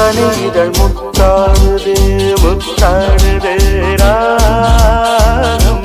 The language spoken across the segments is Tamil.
கனிதழ் முத்தாடுதே முத்தாடுதே ராகம்.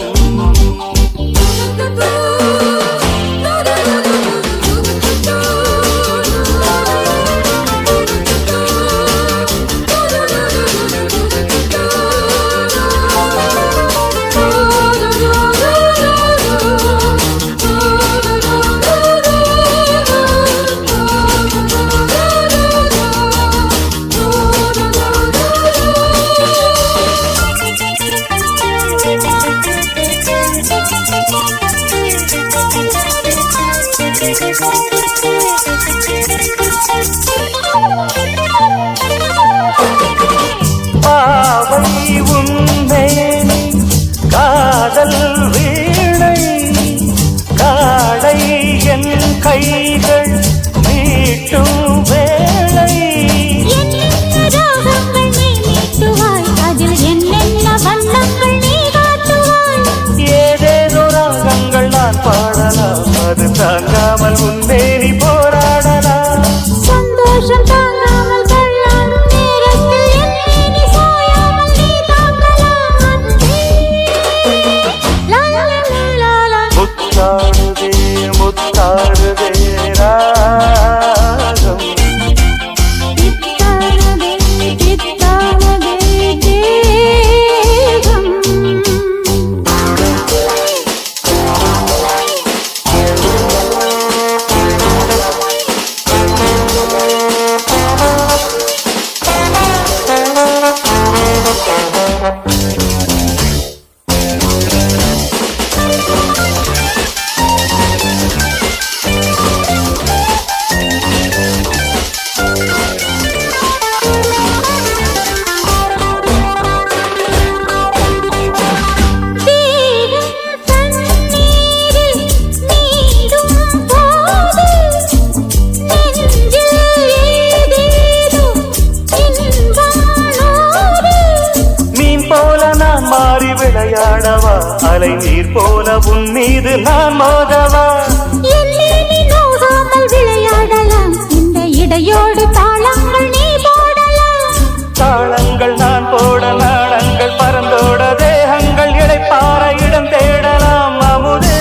பாவை உன்மேனி காதல் வீணை காடை என் கைகள் மீட்டும் வேளை. ஏதேதோ ராகங்கள் நான் பாடலாம், அது தாங்காமல் உன்மேனி போராடலாம். சந்தோஷம் தாங்காமல் கல்லாடும் நேரத்தில் என்னை சாயாமல் நீ தாங்கலாம். முத்தாடுதே முத்தாடுதே ராகம். தித்தானதே தித்தானதே தேகம். விளையாடவா அலை நீர் போல உன் மீது நான் மோதவா. நோகாமல் விளையாடலாம், இந்த இடையோடு தாளங்கள் நீ போடலாம். தாளங்கள் நான் போட நாளங்கள் பறந்தோட தேகங்கள் இடைப்பாற இடம் தேடலாம். அமுதே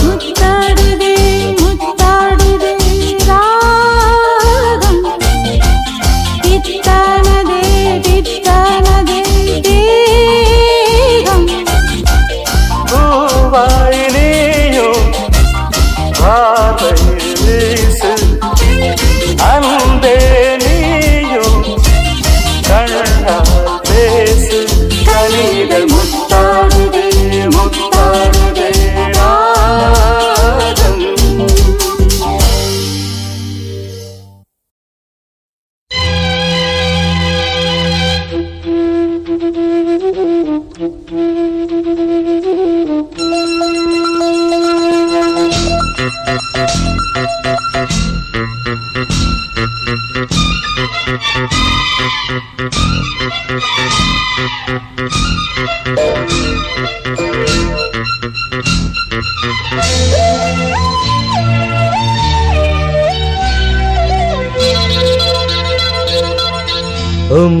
முத்தாடுதே முத்தாடுதே ராகம். தித்தானதே தித்தானதே தேகம். பூவாய் நீயும் பார்வை வீசு அன்பே நீயும் கண்ணால் பேசு. கனிகள் முத்தாடுதே முத்தாடுதே ராகம்.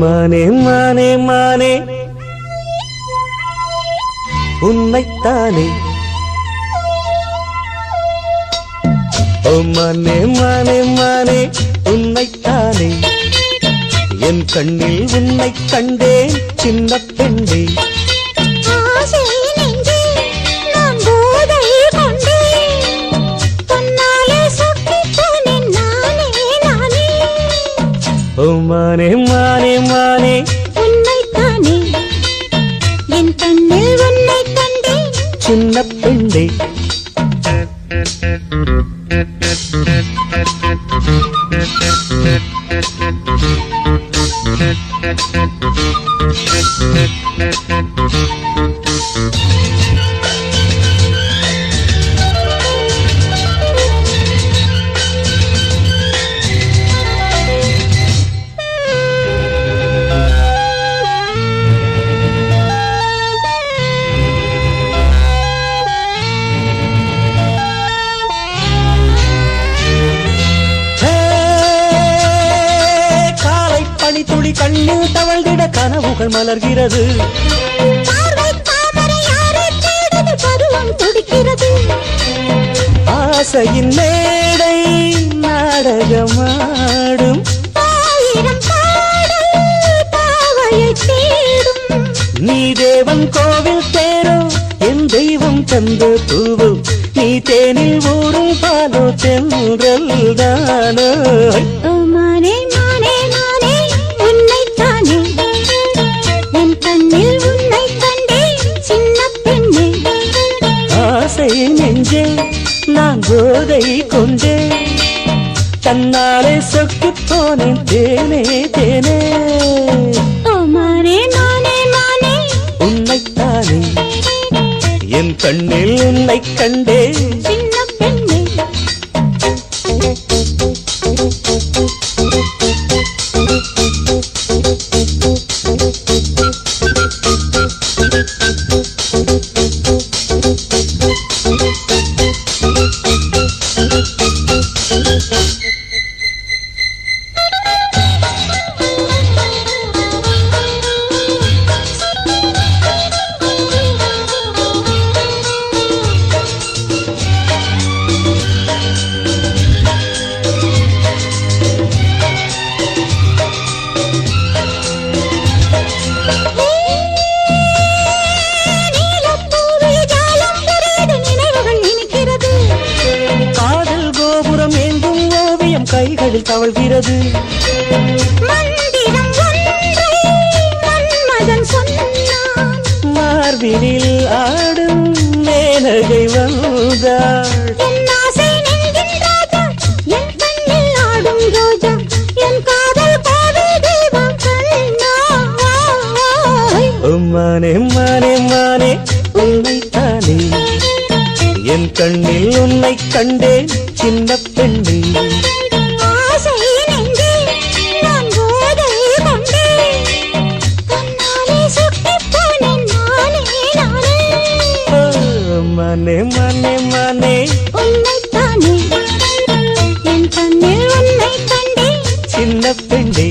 மானே மானே மானே உன்னைத்தானே. ஓ மானே மானே மானே உன்னைத்தானே. என் கண்ணில் உன்னை கண்டேன் சின்ன பெண்ணே. ஓ மானே மானே மானே உன்னைத்தானே. என் கண்ணில் உன்னை கண்டேன் சின்ன பெண்ணே. துளி கண்ணில் தவழ்ந்திட கனவுகள் மலர்கிறது. பார்வை தாமரை யாரை தேடுது பருவம் துடிக்கிறது. ஆசையின் மேடை நாடகமாடும். ஆயிரம் பாடல் பாவையை தேடும். நீ தேவன் கோவில் தேரோ என் தெய்வம் தந்த பூவோ, நீ தேனில் ஊறும் பாலோ தென்றல் தானோ. மானே மானே மானே உன்னைத்தானே என் கண்ணில் உன்னை கண்டே சின்ன பெண்ணே. ஆசை நெஞ்சே நான் போதை கொண்டே தன்னாலே சொக்கிப் போனேன் தேனே தேனே. மானே மானே மானே உன்னைத்தானே என் கண்ணில் உன்னை கண்டே சின்ன பெண்ணே. கைகளில் தவழ்கிறது. மந்திரம் ஒன்றை மன்மதன் சொன்னான். மார்பினில் ஆடும் மேனகை வந்தாள். என் ஆசை நெஞ்சின் ராஜா என் கண்ணில் ஆடும் ரோஜா என் காதல் காதல் தெய்வம் கண்ணா. மானே மானே மானே உன்னைத்தானே என் கண்ணில் உன்னை கண்டேன் சின்ன பெண்ணே. மனே மனே மனே உன்னைத்தானே என் கண்ணில் உன்னை கண்டே சின்ன பெண்ணே.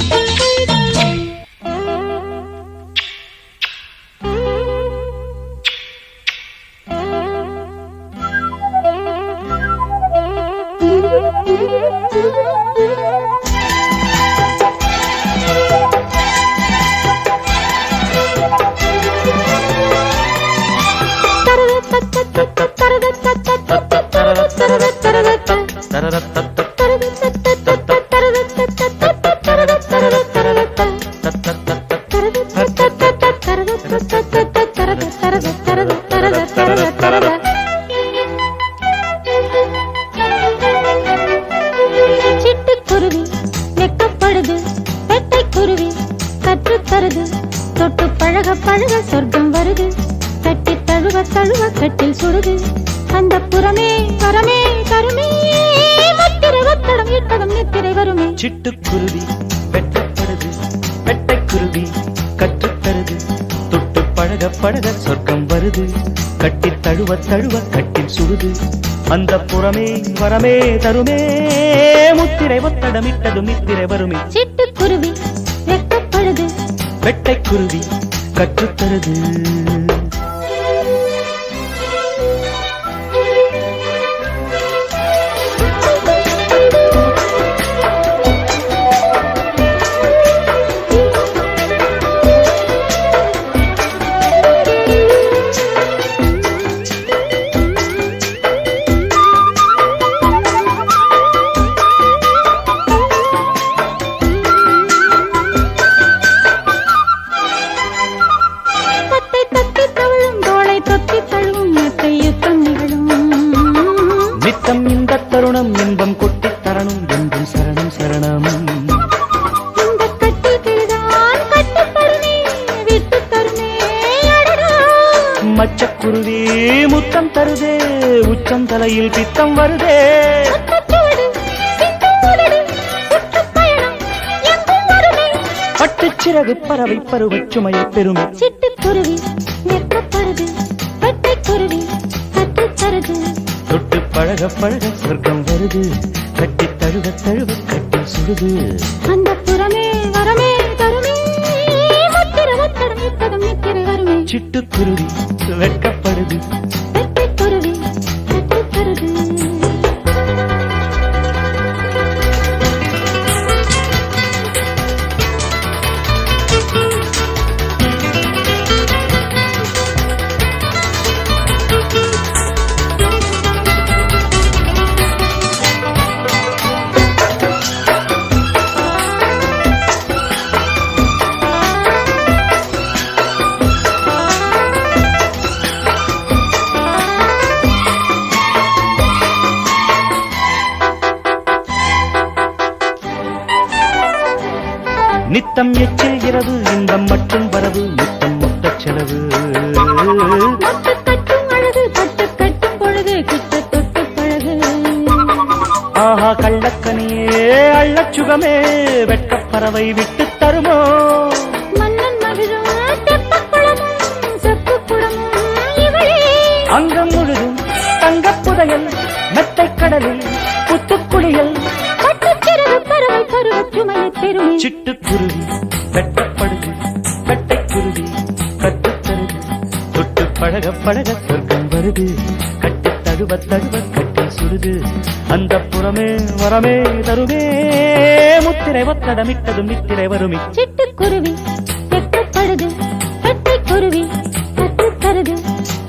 சிட்டுக்குருவி வெக்கப்படுது பெட்டைக்குருவி கற்றுத்தருது தொட்டு பழக பழக சொர்க்கம் வருது கட்டி தழுவ தழுவ கட்டில் சுடுது அந்த புறமே வரமே தருமே முத்திரை ஒத்தடம் இட்டதும் நித்திரை வருமே. சிட்டுக்குருவி வெட்டப்படுது பெட்டைக்குருவி கற்றுத்தருது தொட்டு பழக பழக சொர்க்கம் வருது கட்டி தழுவ தழுவ கட்டில் சுடுது அந்த புறமே வரமே தருமே முத்திரை ஒத்தடம் இட்டதும் நித்திரை வருமே. சிட்டுக்குருவி வெக்கப்படுது வெட்டைக்குருவி கற்றுத்தருது. நித்தம் இந்த தருணம் இன்பம் கொட்டி தரணும் என்றும் சரணம் சரணம். இந்த கட்டில் கிழிதான் கட்டுத்தருமே விட்டு தருமே அடடா. மச்சக்குருவி முத்தம் தருதே உச்சம் தலையில் பித்தம் வருதே. முத்தச்சூடு, சிந்துமுதடு, சுற்றுப்பயணம் எங்கும் வருமே. பட்டுச்சிறகு பறவை பருவச் சுமையை பெருமை. சிட்டுக்குருவி வெக்கப்படுது பெட்டைக்குருவி கற்றுத்தருது தொட்டு பழக பழக சொர்க்கம் வருது கட்டி தழுவ தழுவ கட்டி சுடுது அந்த புறமே வரமே ஒத்தடம் இட்டதும் நித்திரை வருமே சிட்டுக்குருவி வெட்கப்படுது வெட்டைக்குருவி கற்றுத் தருது நித்தம் எச்சில் இரவு இன்பம் மட்டும் வரவு முத்தம் முட்டச் செலவு மொட்டு கட்டும் அழகு பட்டு கட்டும் பொழுது கிட்ட தொட்டு பழகு ஆஹா கள்ளக்கனியே அள்ளச் சுகமே வெட்கப் பறவை விட்டு தருமோ மன்னன் மகிழும் தெப்பக் குளமும் செப்புக் குளமும் இவளே அங்கம் முழுதும் தங்கப் புதையல் மெத்தைக் கடலில் புத்துக்குளியல் பட்டுச் சிறகு பறவை பருவச் சுமையைப் பெறுமே சிட்டுக்குருவி வெட்டப்படுது வெட்டைக்குருவி கற்றுத்தருது தொட்டு பழக பழக சொர்க்கம் வருது கட்டு தழுவ தழுவ கட்டி சுடுது அந்த புறமே வரமே தருமே முத்திரை ஒத்தடமிட்டதும் நித்திரை வருமே சிட்டுக்குருவி வெட்கப்படுது வெட்டைக்குருவி கற்றுத் தருது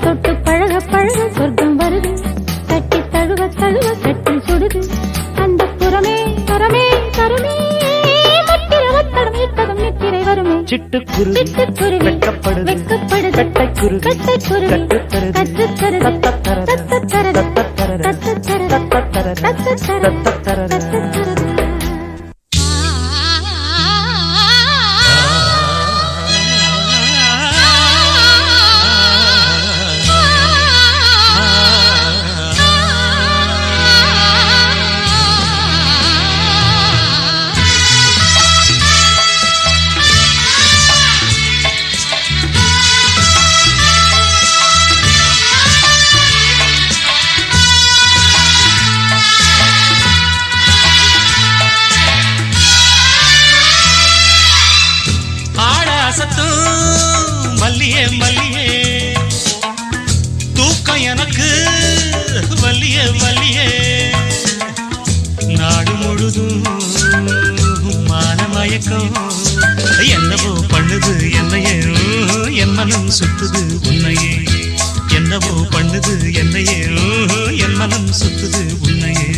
தொட்டு பழக பழக சொர்க்கம் வருது கட்டி தழுவ தழுவ கட்டி சுடுது அந்த புறமே வரமே தருமே முத்திரை ஒத்தடம் இட்டதும் நித்திரை வருமே சிட்டுக்குருவி சிட்டுக்குருவி வெட்கப்படுது வெட்கப்படுது வெட்டைக்குருவி கட்டைக்குருவி கற்றுத்தருது கற்றுத்தருது தத்தத்தரது தத்தத்தரது தத்தத்தரது தத்தத்தரது தத்தத்தரது தத்தத்தரது மல்லியே மல்லியே தூக்கம் எனக்கு வல்லியே வல்லியே நாடு முழுதும் மானமயக்கம் என்னவோ பண்ணுது என்னையே என் மனம் சுத்துது உன்னையே என்னவோ பண்ணுது என்னையே என் மனம் சுத்துது உன்னையே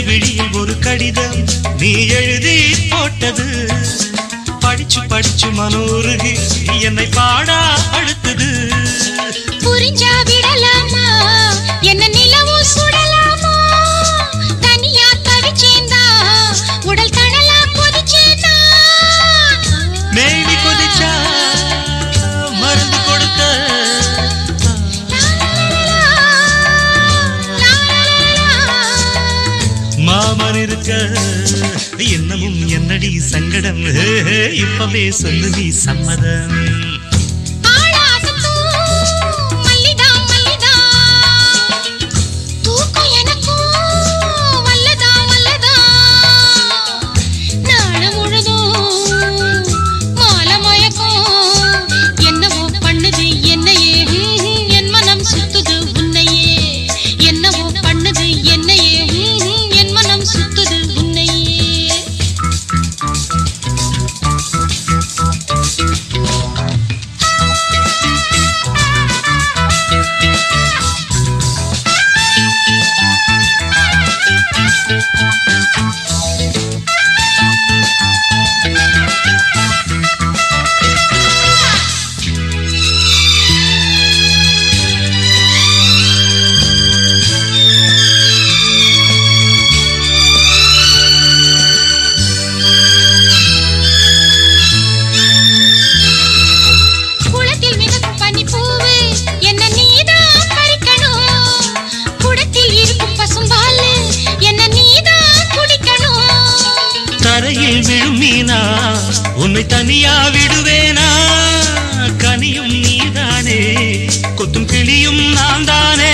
விழியில் ஒரு கடிதம் நீ எழுதி போட்டது படிச்சு படிச்சு மனோருகி என்னை பாடா அழுத்தது புரிஞ்சா விடலாமா என்ன நிலவும் சுடலாமா தனியா தவிச்சேந்தா உடல் தடலா கொதிச்சேந்தா மேவி கொதிச்சா மருந்து கொடுக்க மாமன் இருக்க என்னமும் என்னடி சங்கடம் இப்பவே சொல்லு நீ சம்மதம் உன்னை தனியா விடுவேனா கனியும் நீதானே கொத்தும் கிளியும் நான் தானே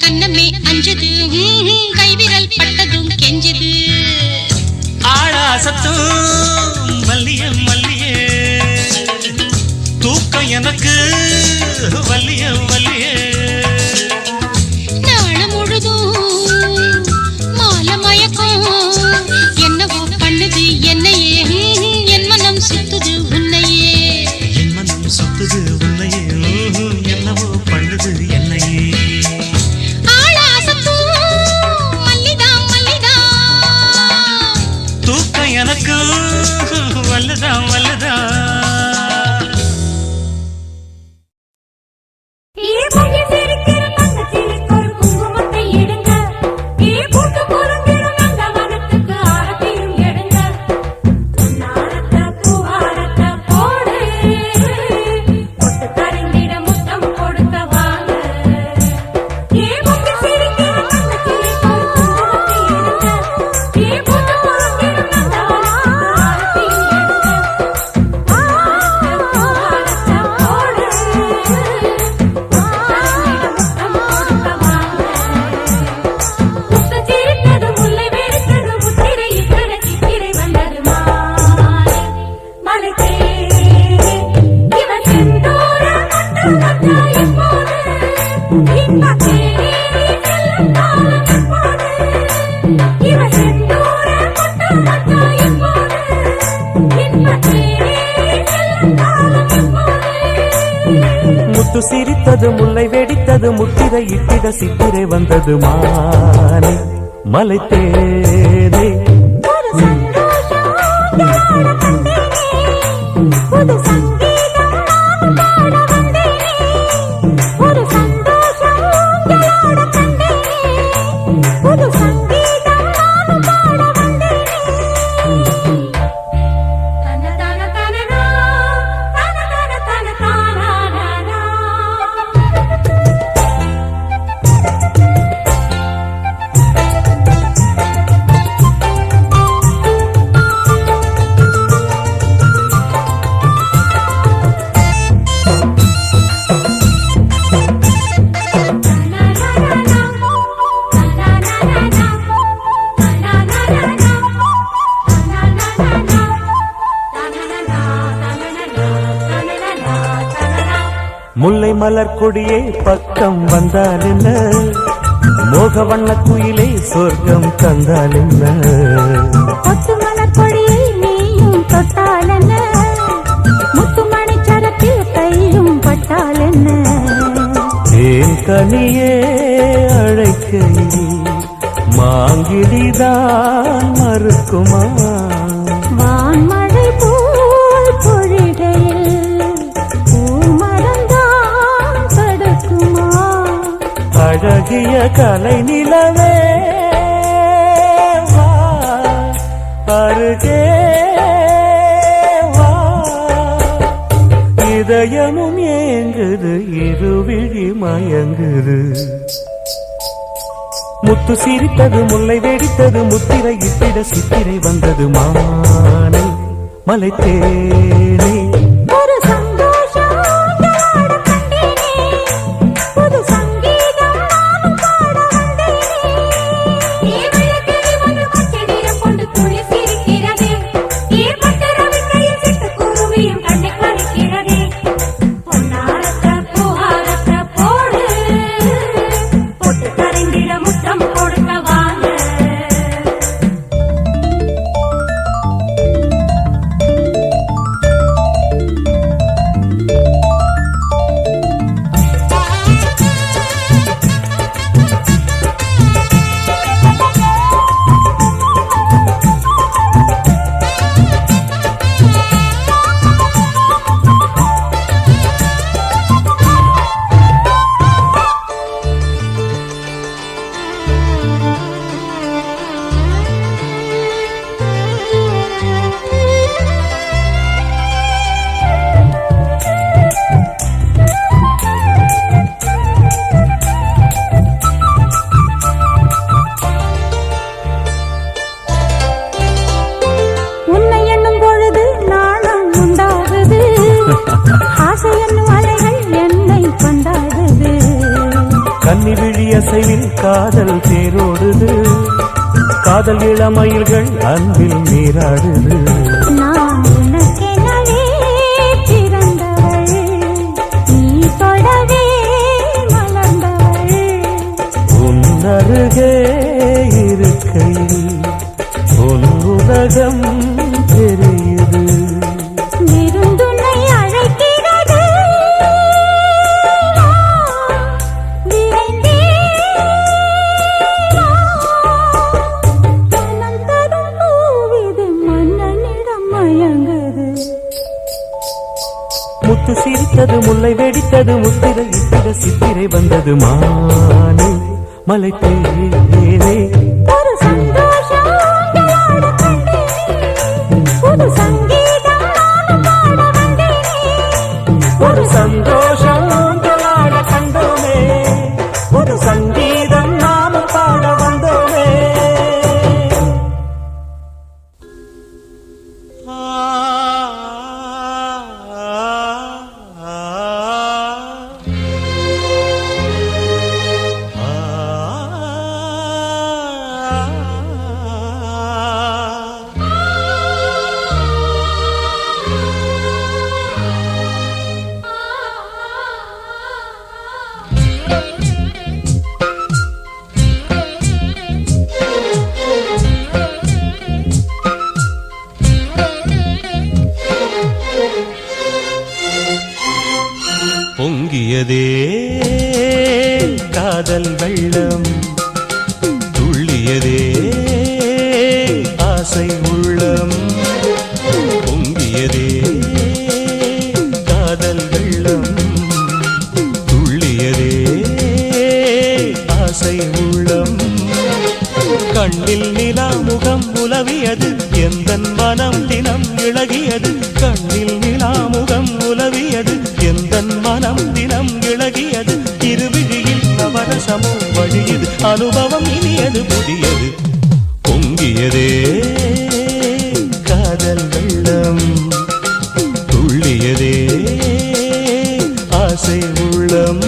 கண்ணமே அஞ்சது கைவிரல் பட்டதும் கெஞ்சது ஆழாசத்தும் மல்லிய மல்லியே தூக்கம் எனக்கு வல்லிய வல்லியே நாளை முழுதும் மாலை மயக்கம் என்னவோ பண்ணுது என்னையே என் மனம் சுத்துது உன்னையே என் மனம் சுத்துது உன்னையே என்னவோ பண்ணுது என்னையே எனக்கு வல்லதான் வல்லதான் முத்து சிரித்தது முல்லை வெடித்தது முத்திரை இட்டிட சித்திரை வந்தது மாலை மலை தேனே முல்லை மலர் கொடியே பக்கம் வந்தால் என்ன மோக வண்ண குயிலே சொர்க்கம் தந்தால் என்ன கொத்து மலர் கொடியை நீயும் தொட்டால் என்ன முத்துமணி சரத்தில் கையும் பட்டால் என்ன ஏன் கனியே அழைக்கையில் மாங்கிலிதான் மறுக்குமா வான்மழை போல் பொழிகையில் அழகிய கலை நிலவே வா அருகே வா இதயமும் ஏங்குது இருவிழி மயங்குது முத்து சிரித்தது முல்லை வெடித்தது முத்திரை இட்டிட சித்திரை வந்தது மாலை மலை தேனே ஆசை என்னும் அலைகள் என்னை கொண்டாடுது. கன்னி விழி அசைவில் காதல் தேரோடுது. காதல் இளமயில்கள் அன்பில் நீராடுது. நான் உனக்கெனவே பிறந்தவள், நீ தொடவே மலர்ந்தவள். உன்னருகே இருக்கையில் உன் உலகம் தெரியுது. விருந்துனை அழைக்கிறது, வா, விரைந்தே வா. மனம் தரும் பூவிது மன்னனிடம் மயங்குது. முத்து சிரித்தது முல்லை வெடித்தது முத்திரை இத்திர சித்திரை வந்தது. மானே மலை தேனே ஒரு சந்தோஷம் உங்களோடு கண்டேனே, புது சங்கீதம் நானும் பாட வந்தேனே. ஒரு சந்தோஷம் உங்களாட கண்டோமே, ஒரு சங்கீதம் நாம பாட வந்தோமே. பொங்கியதே காதல் வெள்ளம், துள்ளியதே ஆசை உள்ளம். பொங்கியதே காதல் வெள்ளம், துள்ளியதே ஆசை உள்ளம். கண்ணில் நிலா முகம் உலவியது, எந்தன் மனம் தினம் இழகியது. கண்ணில் நிலா முகம் உலவியது, எந்தன் மனம் தினம் இழகியது. இருவிழியில் நவரசமும் வழியது, அனுபவம் இனியது புதியது. பொங்கியதே காதல் வெள்ளம், துள்ளியதே ஆசை உள்ளம்.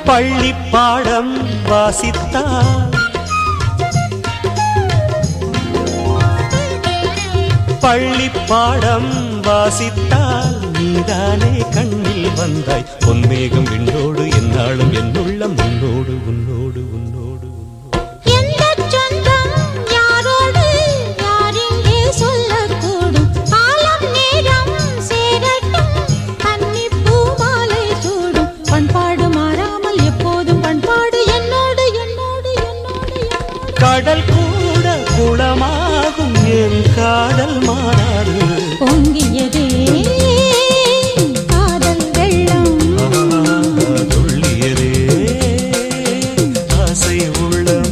பள்ளி பாடம் வாசித்தால், பள்ளி பாடம் வாசித்தால் நீதானே கண்ணில் வந்தாய். பொன்மேகம் விண்ணோடு என்னாலும் என்னுள்ளம் உன்னோடு உன்னோடு உன்னோடு உன்னோடு. எந்தச் சொந்தம் யாரோடு யாரெங்கே சொல்லக்கூடும். காலம் நேரம் சேரட்டும், கன்னிப் பூமாலை சூடும். பண்பாடு மாறாமல் எப்போதும் பண்பாடு என்னோடு என்னோடு என்னோடு என்னோடு. கடல் கூட குளமாகும் என் காதல் மாறாது. பொங்கியதே காதல் வெள்ளம், துள்ளியதே ஆசை உள்ளம்.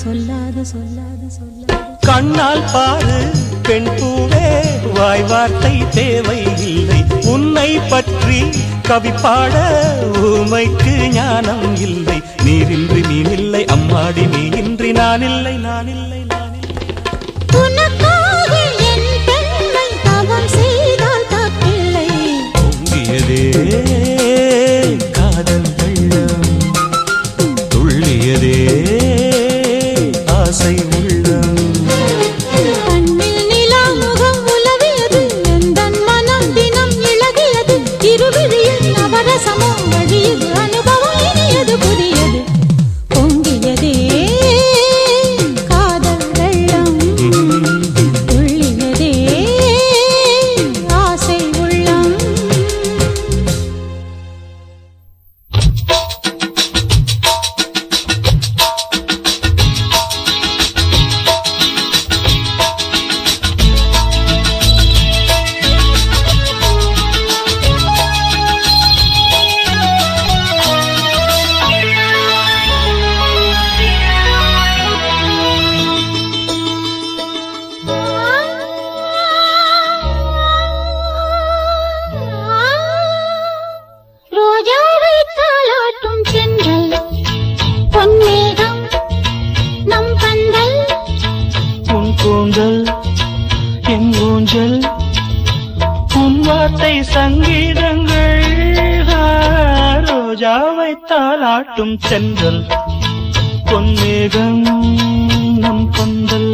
சொல்லாது சொல்லாது சொல்லாது. கண்ணால் பாரு பெண் பூவே, வாய் வார்த்தை தேவை இல்லை. உன்னை பற்றி கவி பாட ஊமைக்கு ஞானம் இல்லை. நீரின்றி நீனில்லை அம்மாடி, நீ இன்றி நானில்லை நானில்லை நானில்லை. உனக்காக என் பெண்மை தவம் செய்தால் தப்பில்லை. பொங்கியதே காதல் வெள்ளம், துள்ளியதே ஆசை உள்ளம். கண்ணில் நிலா முகம் உலவியது, எந்தன் மனம் தினம் இழகியது. இருவிழியில் நவரசமோ வழியது, அனுபவம் இனியது புதியது. பொங்கியதே காதல் வெள்ளம், துள்ளியதே ஆசை உள்ளம். ரோஜாவை தாலாட்டும் சென்றல் பொன்மேகம் நம் பந்தல். உன் கூந்தல் என் ஊஞ்சல், உன் வார்த்தை சங்கீதங்கள். ரோஜாவை தாலாட்டும் சென்றல் பொன்மேகம் நம் பந்தல்.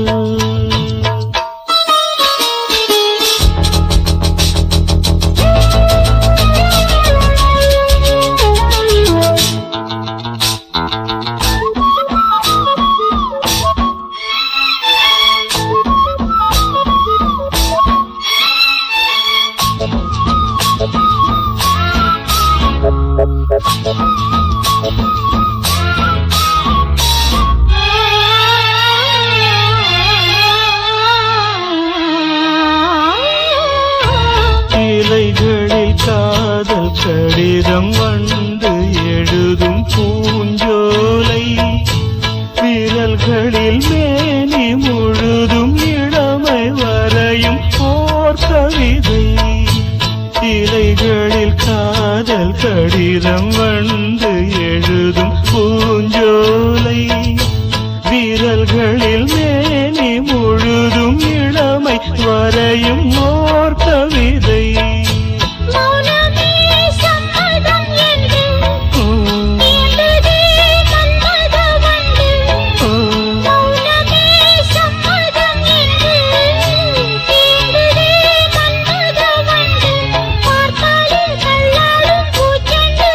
இலைகளில் காதல் கடிதம் வந்து எழுதும் பூஞ்சோலை, விரல்களில் மேனி முழுதும் இளமை வரையும் ஓர் கவிதை. இலைகளில் காதல் கடிதம் வந்து எழுதும் பூஞ்சோலை, விரல்களில் மேனி முழுதும் இளமை வரையும் ஓர் கவிதை. மௌனமே சம்மதம் என்று தீண்டதே மன்மத வண்டு. மௌனமே சம்மதம் என்று தீண்டதே மன்மத வண்டு. பார்த்தாலே தள்ளாடும் பூச்செண்டு.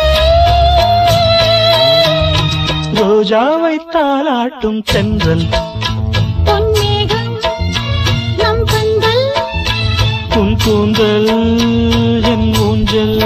ரோஜாவை தாலாட்டும் தென்றல் பொன்மேகம் நம் பந்தல். உன் கூந்தல் என் ஊஞ்சல்.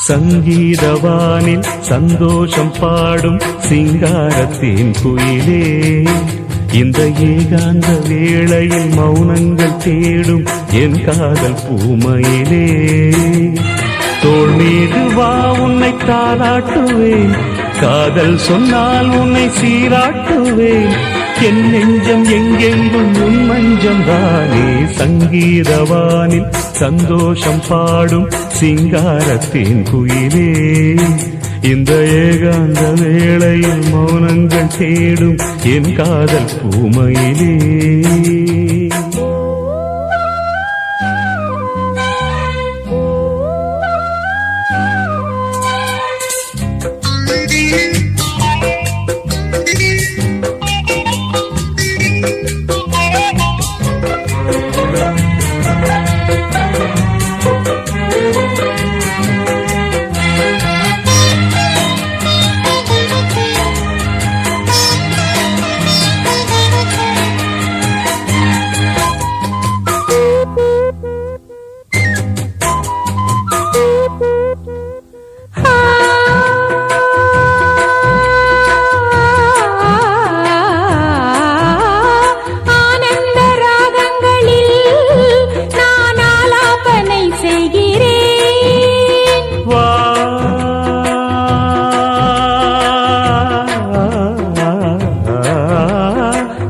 சங்கீதவானில் சந்தோஷம் பாடும் சிங்காரத்தின் குயிலே இந்த ஏகாந்த வேளையில் மௌனங்கள் தேடும் என் காதல் பூமையிலே தோள் மீது வா உன்னை தாளாட்டுவேன் காதல் சொன்னால் உன்னை சீராட்டுவேன் என் நெஞ்சம் எங்கெங்கும் உன் மஞ்சம் தானே சங்கீதவானில் சந்தோஷம் பாடும் சிங்காரத்தின் குயிலே இந்த ஏகாந்த வேளையில் மௌனங்கள் தேடும் என் காதல் பூமையிலே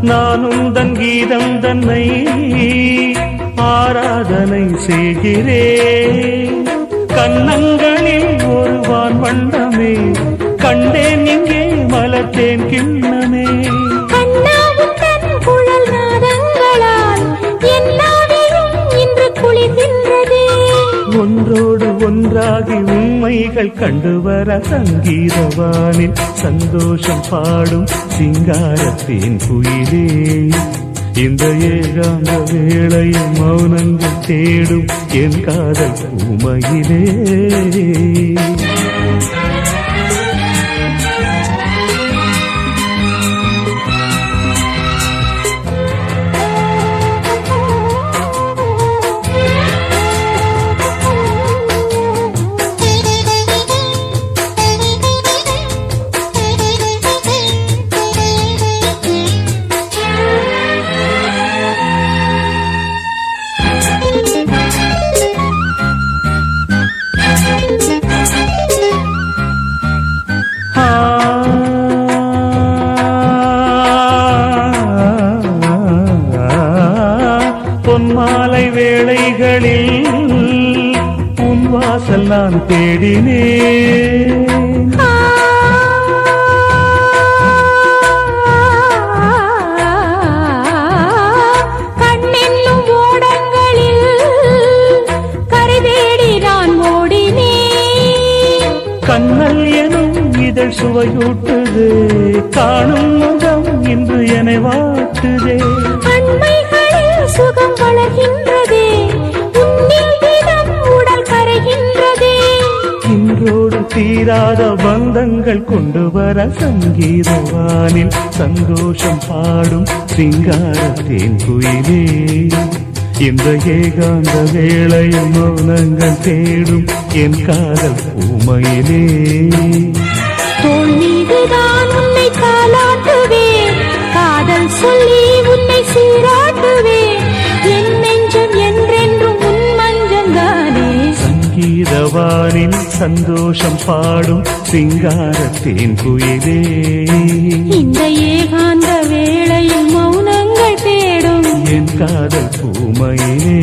நானும் தன் கீதம் தன்னை ஆராதனை செய்கிறேன் கண்ணங்களில் ஒரு வான் வண்ணமே கண்டேன் இங்கே மலர்த்தேன் கிண்ணமே குழல் நாதங்களால் எல்லாரையும் இன்று குளிர்கின்றதே ஒன்றோடு ஒன்றாகி உண்மைகள் கண்டுவர சங்கீதவானில் சந்தோஷம் பாடும் சிங்காரத்தின் குயிலே இந்த ஏகாந்த வேளையில் மௌனங்கள் தேடும் என் காதல் பூமையிலே பொன்மாலை வேளைகளில் உன் வாசல் நான் தேடினேன் கண்ணென்னும் ஓடங்களில் கரை தேடி நான் ஓடினேன் கண்ணல் எனும் இதழ் சுவையூட்டுது காணும் முகம் இன்று என்னை வாட்டுதே சுகம் வளர்கின்றதே உன்னில் தினம் உடல் கரைகின்றதே இன்றோடு தீராத பந்தங்கள் கொண்டு வர சங்கீதவானில் சந்தோஷம் பாடும் சிங்காரத்தின் குயிலே இந்த ஏகாந்த வேளையில் மௌனங்கள் தேடும் என் காதல் பூமையிலே தோள் மீதுதான் உன்னை தாலாட்டுவேன் காதல் சொல்லி உன்னை சீராட்டுவேன் என் நெஞ்சம் என்றென்றும் உன் மஞ்சந்தானே சங்கீதவானில் சந்தோஷம் பாடும் சிங்காரத்தின் குயிலே இந்த ஏகாந்த வேளையில் மௌனங்கள் தேடும் என் காதல் பூமையிலே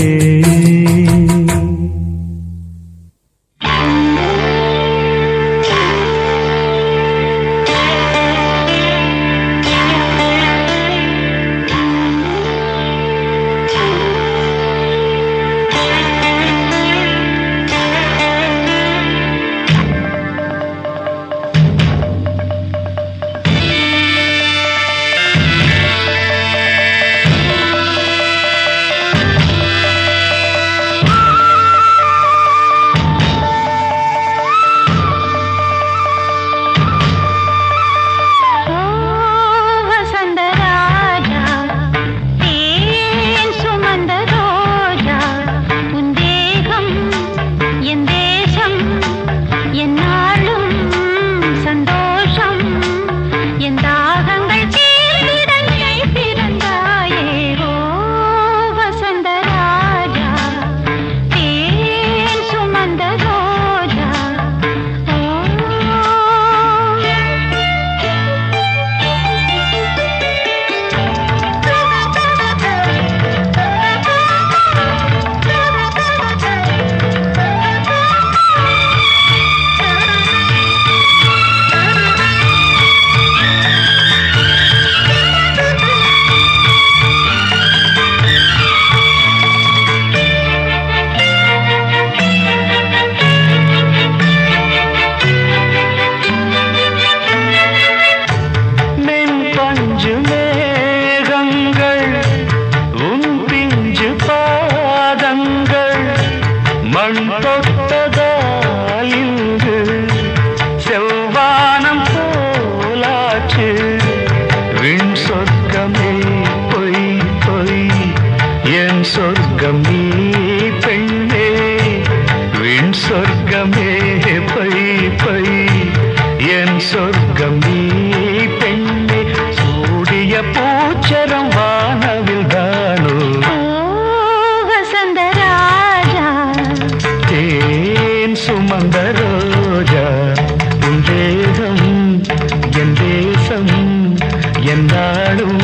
போச்சு விண் சொர்க்கமே பொய் பொய் என் சொர்க்கம் நீ பெண்ணே விண் சொர்க்கமே பொய் பொய் என் சொர்க்கம் நீ பெண்ணே சூடிய பூச்சரம் வானவில் தானோ வசந்த ராஜா தேன் சுமந்த ரோஜா உன் தேகம் என் தேசம் என்னாலும்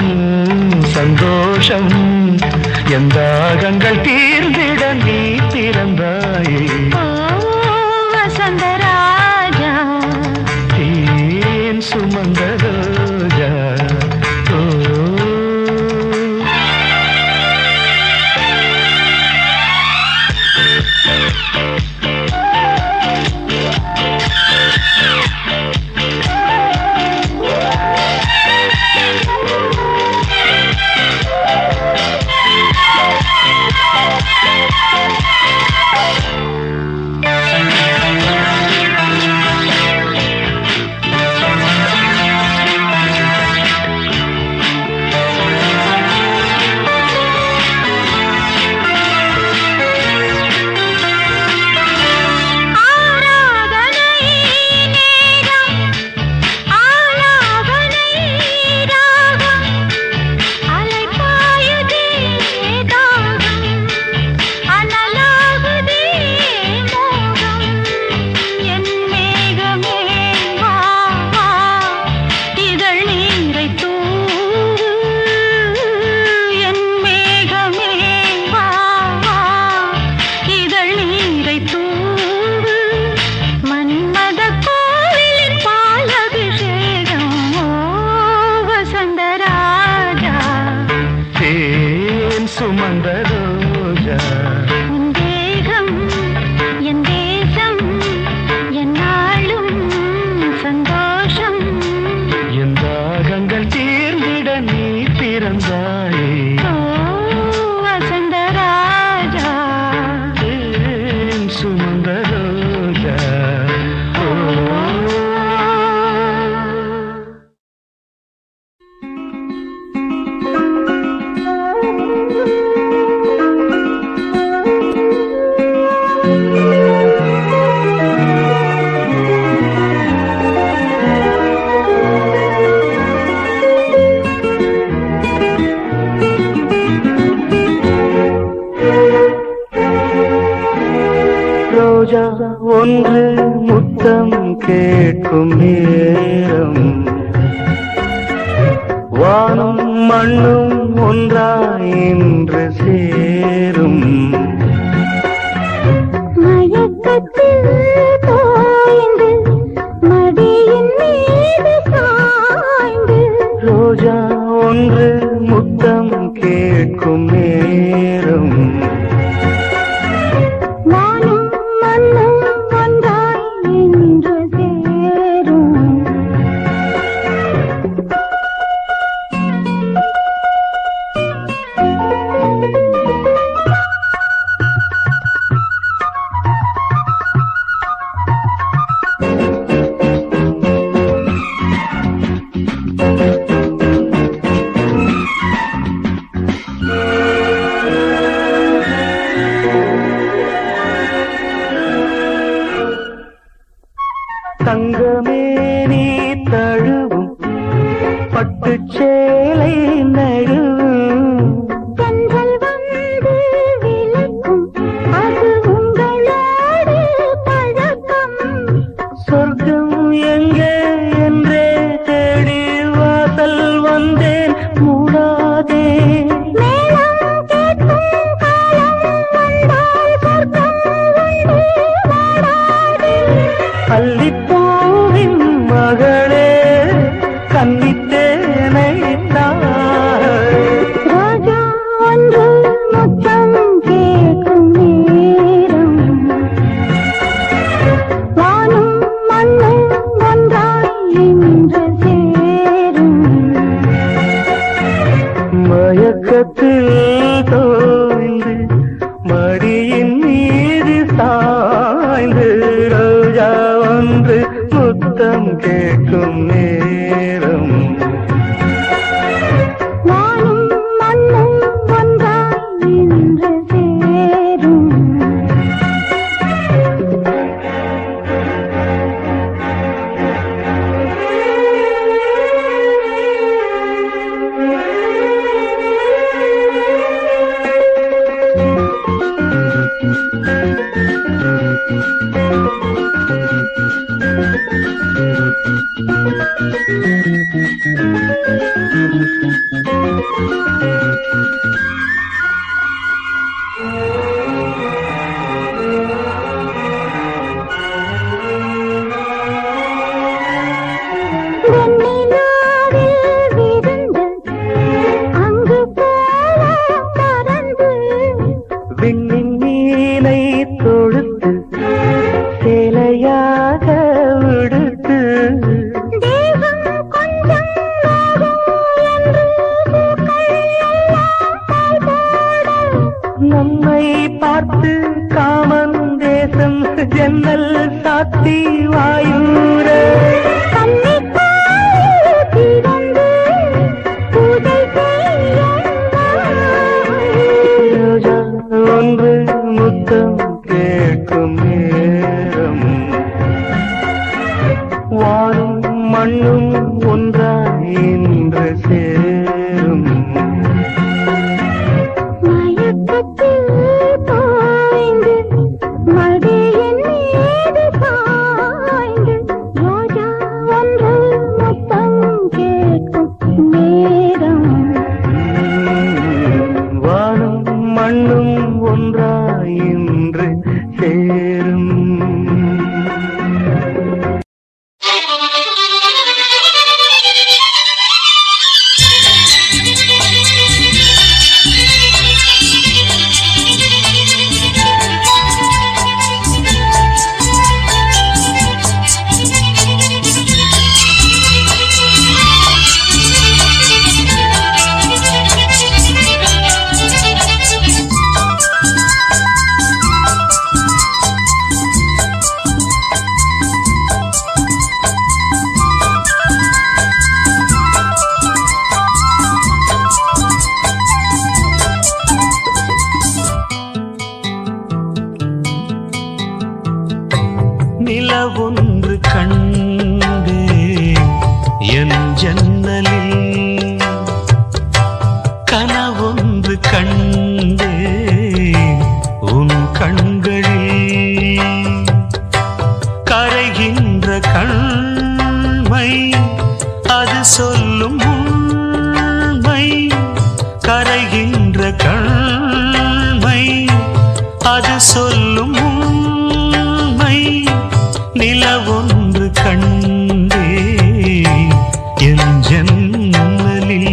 சந்தோஷம் என் தாகங்கள் தீர்ந்திட நீ பிறந்தாயே வசந்த ராஜா தேன் சுமந்த ரோஜா சுமந்த ரோஜா உன் தேகம் என் தேசம் என்னாலும் சந்தோஷம் என் தாகங்கள் தீர்ந்திட நீ பிறந்தாயே வசந்த ராஜா தேன் சுமந்த ரோஜா ரோஜா ஒன்று முத்தம் கேட்கும் நேரம் வானம் மண்ணும் ஒன்றாய் இன்று சேரும் மயக்கத்தில் தோய்ந்து மடியின் மீது சாய்ந்து ரோஜா ஒன்று முத்தம் கேட்கும் நேரம் வானும் மண்ணும் ஒன்றாய் இன்று சேரும் தங்கமே நீ தழுவும் பட்டுச் சேலை நழுவும் கண்கள் வந்து விளக்கும் அது உங்களோடு பழக்கம் சொர்க்கம் எங்கே என்றே தேடி வாசல் வந்தேன் மூடாதே மேளம் கேட்கும் காலம் வந்தால் சொர்க்கம் உண்டு வாடாதே அல்லிப்பூவின் மகளே கன்னித்தேனை ரோஜா ஒன்று முத்தம் கேட்கும் நேரம் வானும் மண்ணும் ஒன்றாய் இன்று சேரும் மயக்கத்தில் தோய்ந்து மடியின் மீது சாய்ந்து ரோஜா ஒன்று முத்தம் கேட்கும் நேரம் விண்ணின் மீனை தொடுத்து சேலையாக விடுத்து நம்மை பார்த்து காமன் தேசம் ஜன்னல் சாத்தி வாயூர ஒன்று முத்தம் கேட்கும் நேரம் வானும் மண்ணும் ஒன்றாய் இன்று சேரும் வானும் மண்ணும் ஒன்றாய் இன்று சேரும் நிலவொன்று கண்டே என் ஜன்னலில் கனவொன்று கண்டே உன் கண்களில் கரைகின்ற கண்மை அது சொல்லும் உண்மை கரைகின்ற கண்மை அது சொல்லும் உண்மை நிலவொன்று கண்டே என் ஜன்னலில்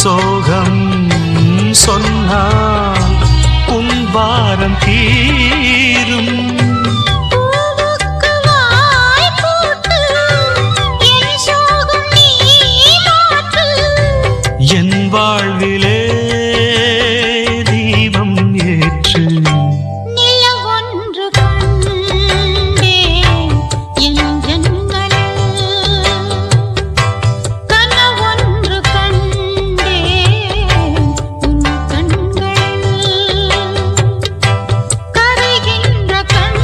சோகம் சொன்னால் உன் பாரம் தீரும் என் வாழ்விலே தீபம் ஏற்று கண்கள்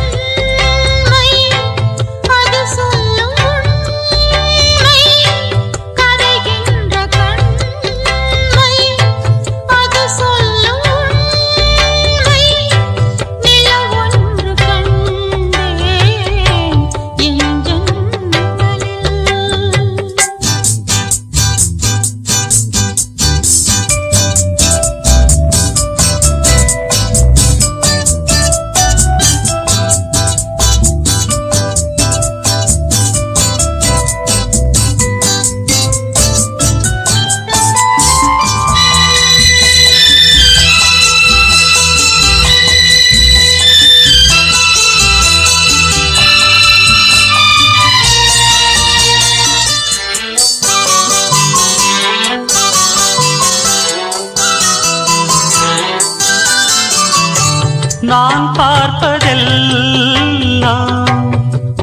நான் பார்ப்பதெல்லாம்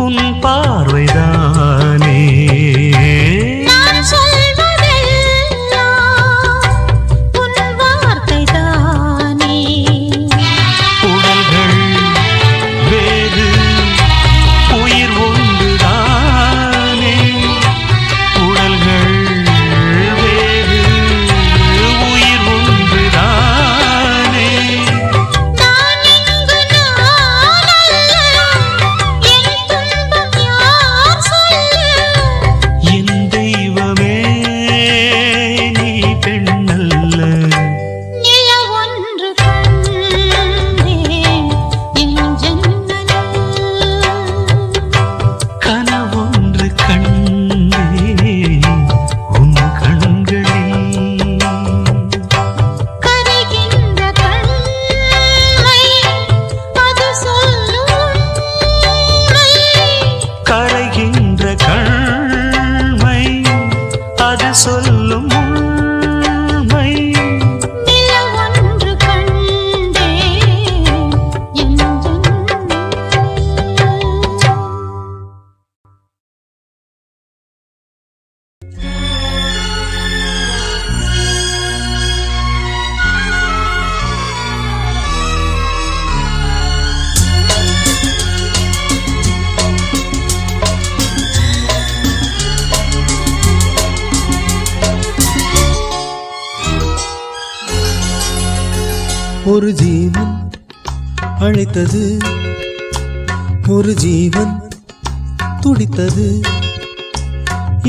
உன் பார்வைதானே. நான் சொல்வதெல்லாம் உன் வார்த்தைதானே. உடல்கள் வேறு உயிர் ஒன்றுதானே. உடல்கள் வேறு உயிர் ஒன்றுதானே. நான் இங்கு நான் அல்ல, என் துன்பம் யார் சொல்ல? என் தெய்வமே நீ பெண்ணல்ல. நிலவொன்று கண்டேன் என் ஜன்னலில். கனவொன்று கண்டே உன் கண்களில். கரைகின்ற கண்மை அது சொல்லும் உண்மை. கரைகின்ற கண்மை அது சொல்லும் உண்மை. நிலவொன்று கண்டேன் என் ஜன்னலில். ஒரு ஜீவன் அழைத்தது, ஒரு ஜீவன் துடித்தது.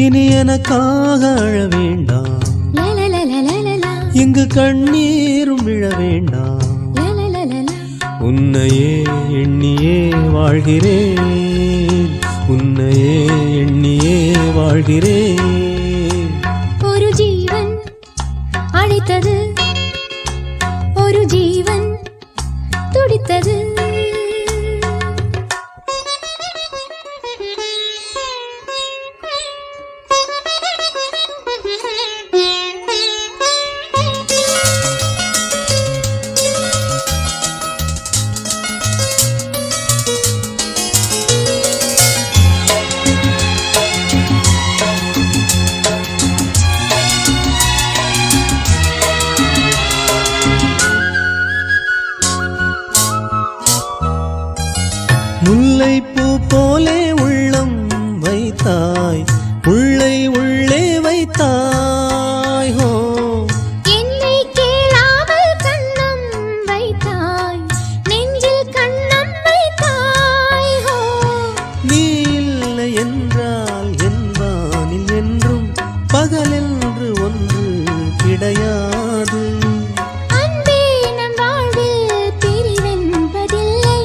இனி எனக்காக அழ வேண்டாம், லலலலலலலா, இங்கு கண்ணீரும் விழ வேண்டாம். லலலலலலா. உன்னையே எண்ணியே வாழ்கிறேன், உன்னையே எண்ணியே வாழ்கிறேன். ஒரு ஜீவன் அழைத்தது, ஒரு ஜீவன் துடித்தது. முல்லைப்பூ போலே உள்ளம் வைத்தாய், உள்ளை உள்ளே வைத்தாய். ஹோ என்னை கேளாமல் கண்ணம் வைத்தாய், நெஞ்சில் கண்ணம் வைத்தாய். ஹோ நீ இல்லை என்றால் என் வானில் என்றும் பகலென்று ஒன்று கிடையாது. அன்பே நம் வாழ்வில் பிரிவென்பதில்லை,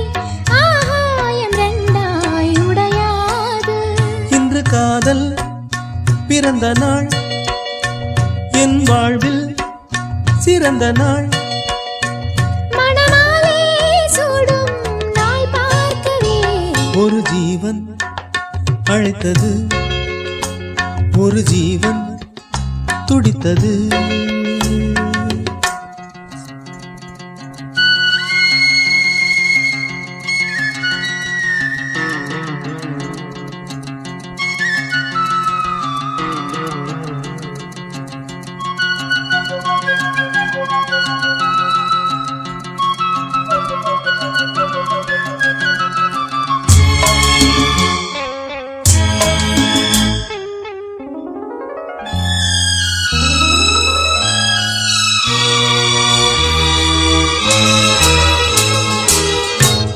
ஆகாயம் ரெண்டாய் உடையாது. இன்று காதல் பிறந்த நாள், என் வாழ்வில் சிறந்த நாள். மணமாலை சூடும் நாள் பார்க்கவே. ஒரு ஜீவன் அழைத்தது, ஒரு ஜீவன் துடித்தது.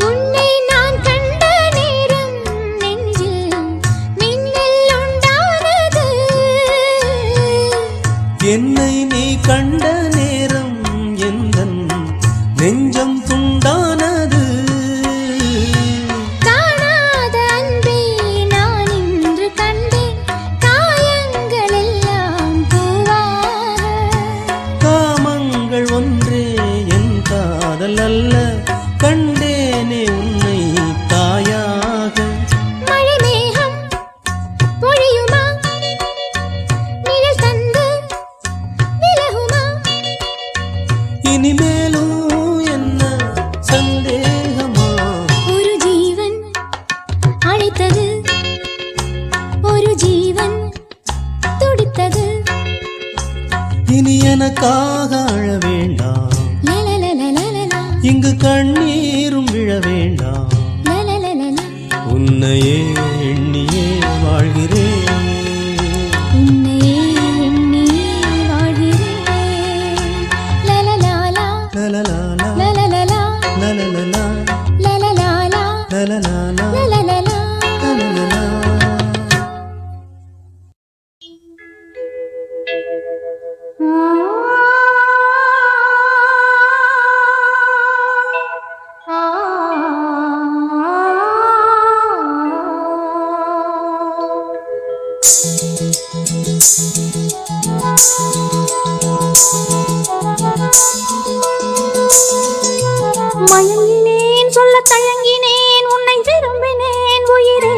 உன்னை நான் கண்ட நேரம் நெஞ்சில் மின்னல் உண்டானது. என்னை நீ கண்ட நேரம் எந்தன் நெஞ்சம் துண்டானது. காணாத அன்பை நான் இன்று கண்டேன், காயங்கள் எல்லாம் பூவாக. காமங்கள் ஒன்றே என் காதல் அல்ல, கண்டேனே உன்னை தாயாக. மழை மேகம் பொழியுமா, நிழல் தந்து விலகுமா? இனிமேலும் என்ன சந்தேகம்? எனக்காக அழ வேண்டாம், இங்கு கண்ணீரும் விழ வேண்டாம். உன்னையே எண்ணியே வாழ்கிறேன், உன்னையே எண்ணி வாழ்கிறேன். லலலாலா லலலாலா லலலலா லலலலா லலலாலா லலலாலா லலலலா. லலலலா. மயங்கினேன் சொல்ல தயங்கினேன் உன்னை விரும்பினேன் உயிரே.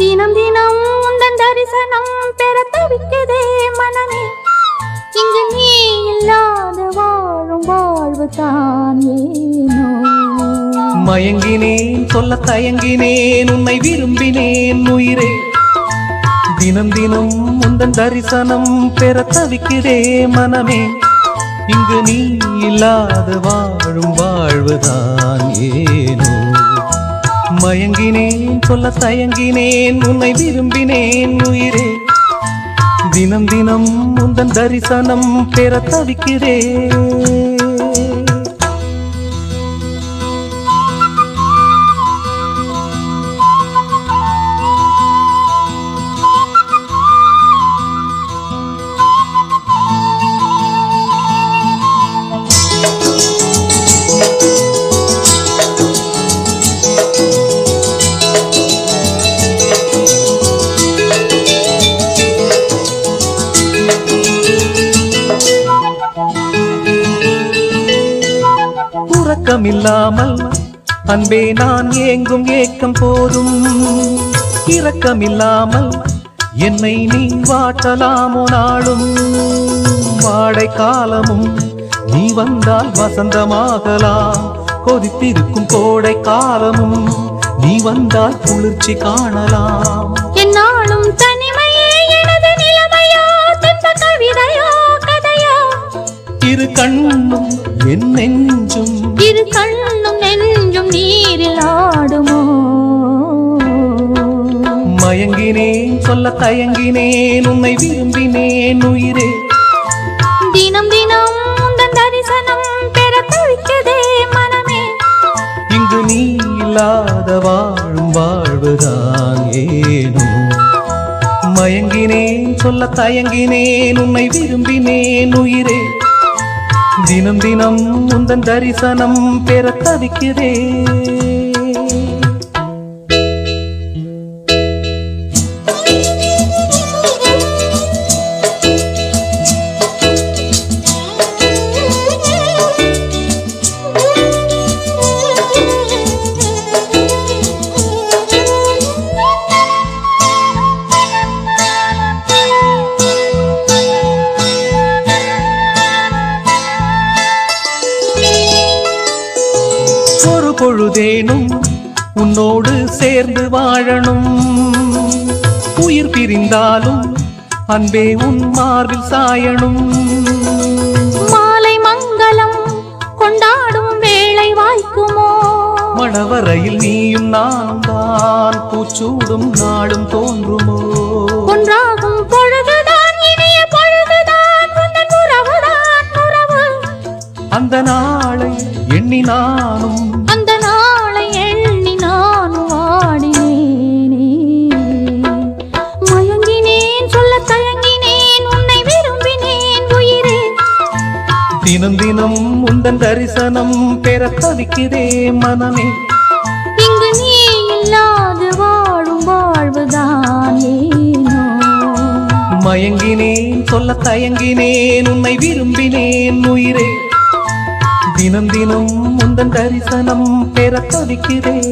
தினம் தினம் உந்தன் தரிசனம் பெற தவிக்குதே மனமே. இங்கு நீ இல்லாத வாழும் வாழ்வு தான் ஏனோ. மயங்கினேன் சொல்ல தயங்கினேன் உன்னை விரும்பினேன் உயிரே. தினம் தினம் உந்தன் தரிசனம் பெற தவிக்கிறே மனமே. இங்கு நீ இல்லாத வாழும் வாழ்வுதான் ஏனோ. மயங்கினேன் சொல்ல தயங்கினேன் உன்னை விரும்பினேன் உயிரே. தினம் தினம் உந்தன் தரிசனம் பெற தவிக்கிறேன். இரக்கமில்லாமல் அன்பே நான் ஏங்கும் ஏக்கம் போதும். இரக்கமில்லாமல் என்னை நீ வாட்டலாமோ நாளும். வாடை காலமும் நீ வந்தால் வசந்தமாகலாம். கொதித்திருக்கும் கோடை காலமும் நீ வந்தால் குளிர்ச்சி காணலாம். என்னாலும் தனிமையே எனது நிலைமையோ, துன்ப கவிதையோ கதையோ. இரு கண்ணும் என் நெஞ்சும், இரு கண்ணும் நெஞ்சும் நீரில் ஆடுமோ. மயங்கினேன் சொல்ல தயங்கினேன் உன்னை விரும்பினேன் உயிரே. தினம் தினம் உந்தன் தரிசனம் பெற தவிக்குதே மனமே. இங்கு நீ இல்லாத வாழும் வாழ்வுதான் ஏனோ. மயங்கினேன் சொல்ல தயங்கினேன் உன்னை விரும்பினேன் உயிரே. தினம் தினம் உந்தன் தரிசனம் பெற தவிக்கிறேன். பொழுதேனும் உன்னோடு சேர்ந்து வாழணும். உயிர் பிரிந்தாலும் அன்பே உன் மார்பில் சாயணும். மாலை மங்களம் கொண்டாடும் வேளை வாய்க்குமோ. மணவரையில் நீயும் நானும் தான் பூச்சூடும் நாளும் தோன்றுமோ. ஒன்றாகும் பொழுதுதான் இனிய பொழுதுதான் உந்தன் உறவுதான் உறவு. அந்த நாளை எண்ணி நானும், அந்த நாளை எண்ணி நானும் வாடினேனே. மயங்கினேன் சொல்ல தயங்கினேன் உன்னை விரும்பினேன் உயிரே. தினம் தினம் உந்தன் தரிசனம் பெற தவிக்கிறே மனமே. இங்கு நீ இல்லாது வாழும் வாழ்வுதான் ஏனோ. மயங்கினேன் சொல்ல தயங்கினேன் உன்னை விரும்பினேன் உயிரே. தினம் தினம் உந்தன் தரிசனம் பெற தவிக்கிறேன்.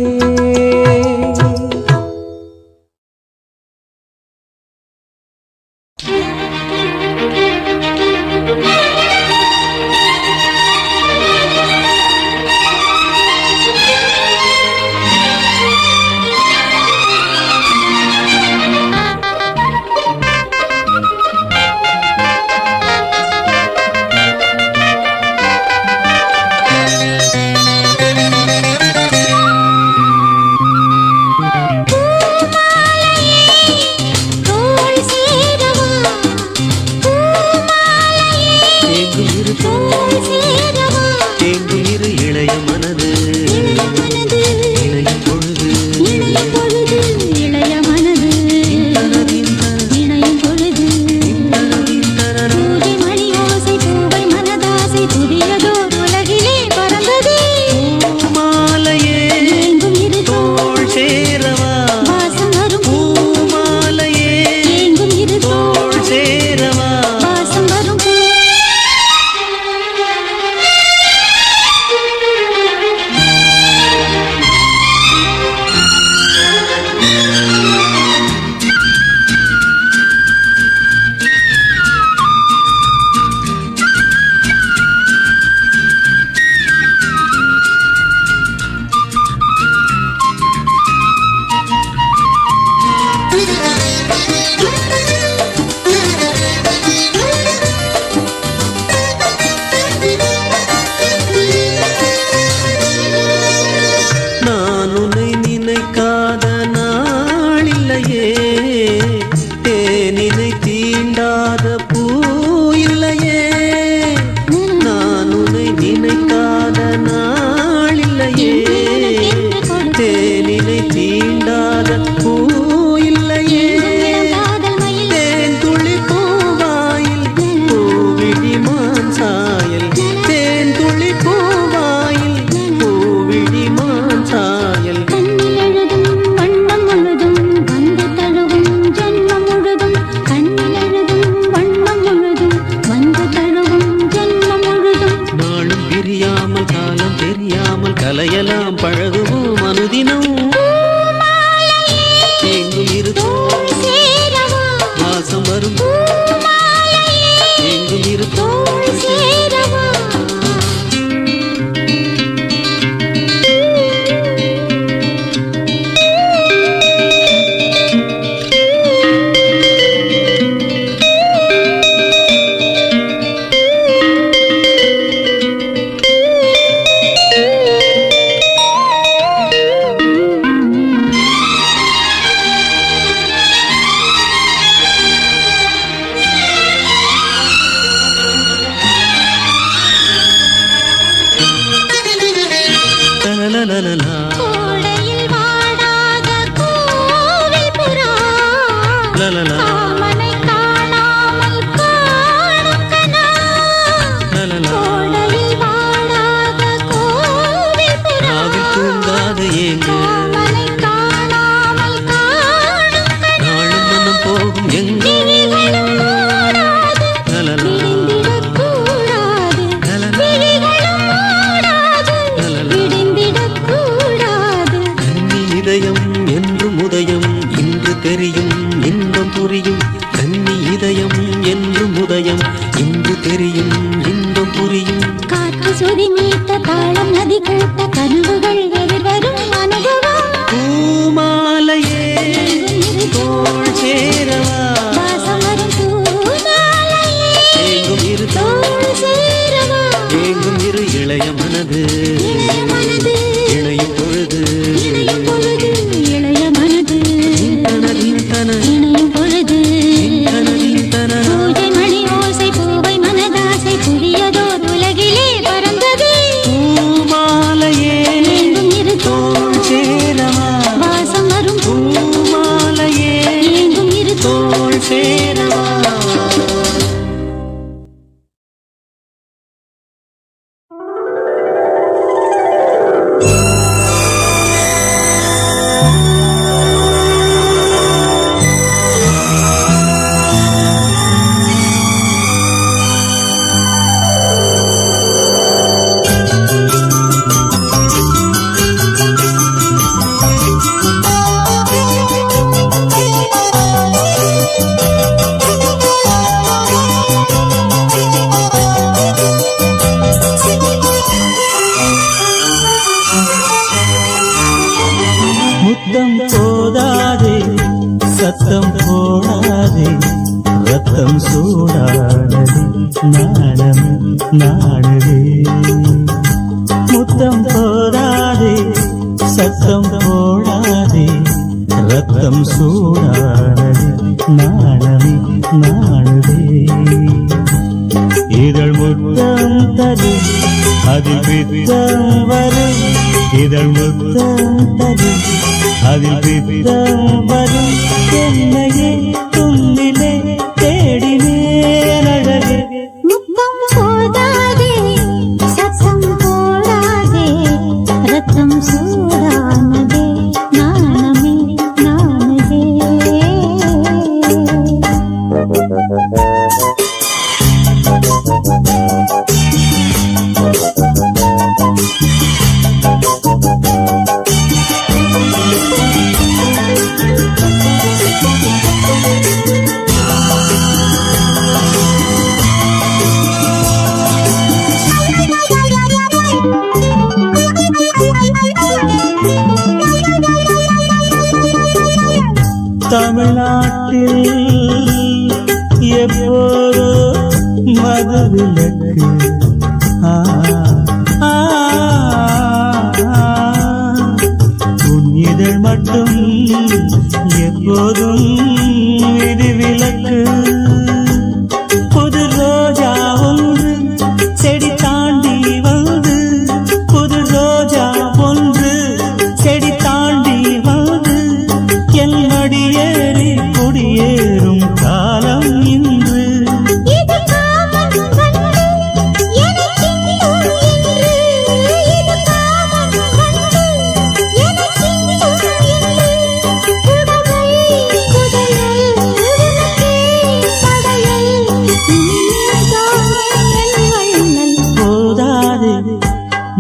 ஆசை புதியதோர் உலகிலே பறந்ததே பூமாலையே எங்கும் இரு தோள் சேரவா வாசம் வரும் பூமாலையே எங்கும் இரு தோள் சேரவா வாசம் வரும் நான் உன்னை நினைக்காத நாளில்லையே தேனினை தீண்டாத பூ இல்லையே நான் உன்னை நினைக்காத நாளில்லையே தேனினை தீண்டாத பூ இல்லையே காதல் மயில் தேன் துளி பூவாயில் பூவிழி மான் சாயல் தேன் துளி பூவாயில் பூவிழி மான் சாயல் கண்ணில் எழுதும் வண்ணம் முழுதும் வந்து தழுவும் ஜென்மம் முழுதும் கண்ணில் எழுதும் வண்ணம் முழுதும் வந்து தழுவும் ஜென்மம் முழுதும் நாளும் பிரியாமல் காலம் தெரியாமல் கலையலாம் பழகுவோம் அனுதினம் எங்கும் இரு தோள் சேரவா வாசம் வரும் எங்கும் இரு தோள் சேரவா லலலலலா, கோடையில் வாடாத கோவில் புறா லலலா, காமனை காணாமல் காணும் கனா லலலா. கோடையில் வாடாத கோவில் புறா ராவில் தூங்காத ஏங்கு காமனை காணாமல் காணும் கனா நாளும் மனம் போகும் எங்கு விழிகளும் மூடாது லலலா, விடிந்திடக்கூடாது லலலா. விழிகளும் மூடாது விடிந்திடக்கூடாது கன்னி இதயம் என்றும் உதயம் இன்று தெரியும் இன்பம் புரியும் கன்னி இதயம் என்றும் உதயம் இன்று தெரியும் இன்பம் புரியும் காற்று சுதி மீட்ட தாளம் நதி கூட்ட கனவுகள் எதிர்வரும் அனுபவம் பூமாலையே தோள் சேரவா வாசம் வரும் பூமாலையே எங்கும் இரு தோள் சேரவா எங்கும் இரு இளைய மனது இளைய மனது இணையும் பொழுது இணையும் பொழுது இளைய மனது தனதின் இணையும் பொழுது தன பூஜை மணி ஓசை பூவை மனதாசை புதியதோர் உலகிலே பறந்ததே பூமாலையே எங்கும் இரு தோள் சேரவா வாசம் வரும் பூமாலையே எங்கும் இரு தோள் சேரவா முத்தம் போதாதே சத்தம் போடாதே ரத்தம் சூடானது நாணம் நாடுதே முத்தம் போதாதே சத்தம் போடாதே ரத்தம் சூடானது நாணமே நாடுதே இதழ் முத்தம் தரும் அதில் பித்தம் வரும் இதழ் முத்தம் தரும் அதில் பித்தம் வரும் என்னையே துன்னிலே தேடினேன் அழகு முத்தம் போதாதே தமிழ்நாட்டில் எப்போதோ மதுவிலக்கு உன் இதழ் மட்டும் எப்போதும் விதிவிலக்கு புது ரோஜா ஒன்று செடி தாண்டி வந்து புது ரோஜா ஒன்று செடி தாண்டி வந்து என் அடியேறி குடியேறும் காலம் இன்று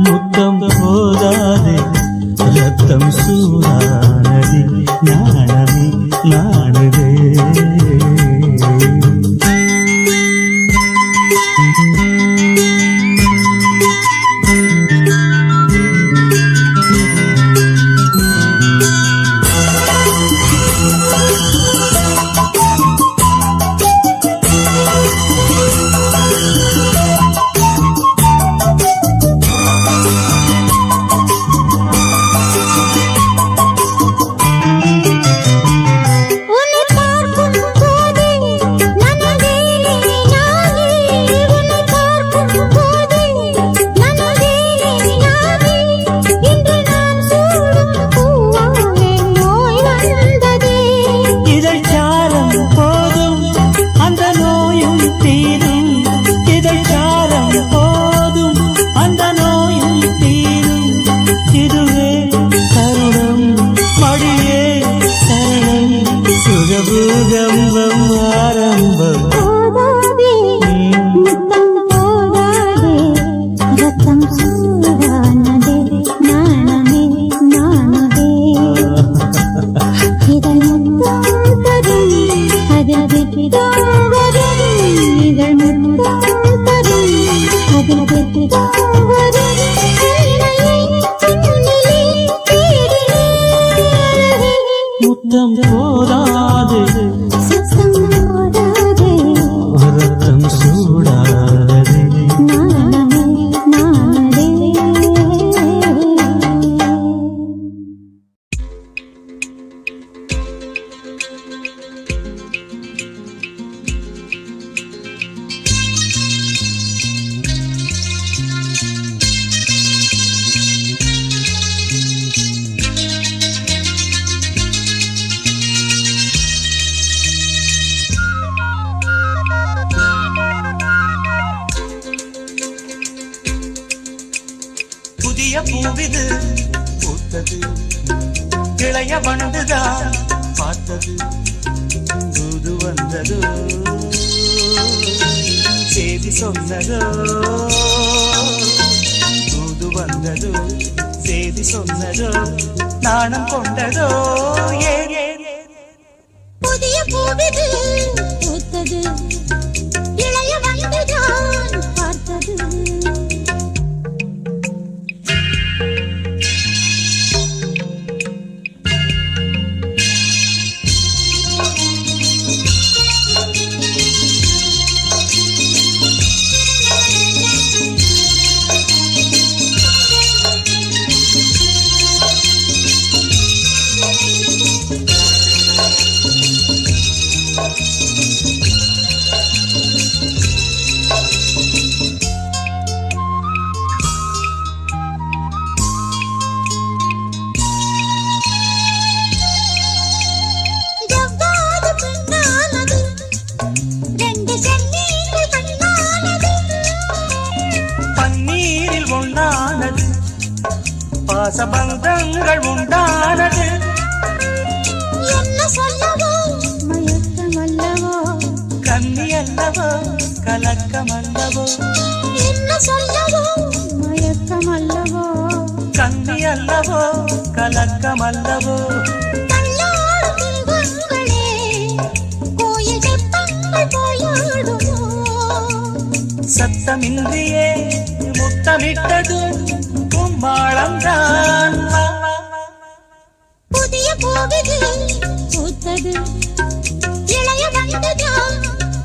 முத்தம் போதாதே ரத்தம் சூடானதே நாணமே நாணுதே சுகபூகம்பம் ஆரம்பம் முத்தம் போதாதே ரத்தம் சூடானதே நாணமே நாணுதே இதழ் முத்தம் தரும் அதில் வெற்றிதான் வரும் இதழ் முத்தம் தரும் அதில் வெற்றிதான் வரும் முத்தம் போதாது சுத்தம் போதாதே ரத்தம் சூடாதே நாணமே நாணதே புதிய பூவிது பூத்தது இளைய வண்டுதான் பார்த்தது தூது வந்ததோ செய்தி சொன்னதோ தூது வந்ததோ செய்தி சொன்னதோ நாணம் கொண்டதோ புதிய பூவிது பூத்தது இளைய வண்டுதான் பார்த்தது பன்னீரில் ஒன்றானது பாசபந்தங்கள் உண்டானது என்ன சொல்லவோ மயக்கம் அல்லவோ கன்னி அல்லவோ கலக்கம் அல்லவோ என்ன சொல்லவோ மயக்கம் அல்லவோ கன்னி அல்லவோ கலக்கம் அல்லவோ கல்லாடும் தெய்வங்களே கோயில் தெப்பங்கள் போயாடுமோ சத்தமின்றியே முத்தமிட்டது கும்மாளம்தான் புதிய போகுது பூத்தது இளைய வந்ததோ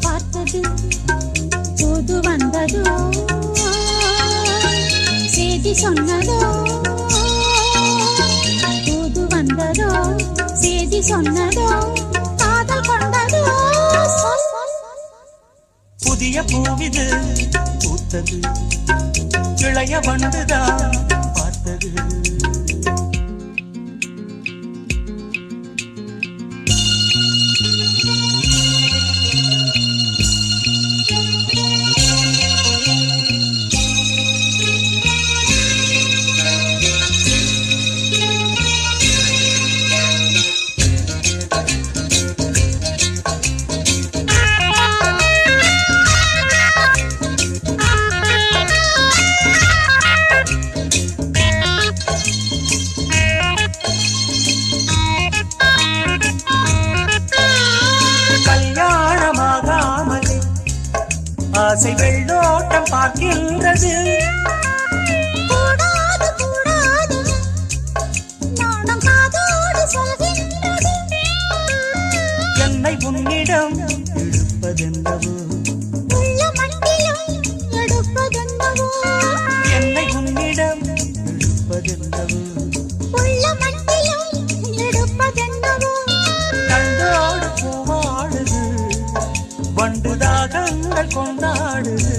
பார்த்தது புது வந்ததோ செய்தி சொன்னதோ புது வந்ததோ செய்தி சொன்னதோ காதல் கொண்டதோ புதிய பூவிது பூத்தது இளைய வண்டுதான் பார்த்தது ஆசை வெள்ளோட்டம் பார்க்கின்றது கூடாது கூடாது நானும் காதோடு சொல்கின்றது என்னை உன்னிடம் எடுப்பதென்னவோ உள்ள மண்டிலும் எடுப்பதென்னவோ என்னை உன்னிடம் எடுப்பதென்னவோ உள்ள மண்டிலும் எடுப்பதென்னவோ கண்டோடு பூவாடுது வண்டுதாகங்கள் கொண்டாடுது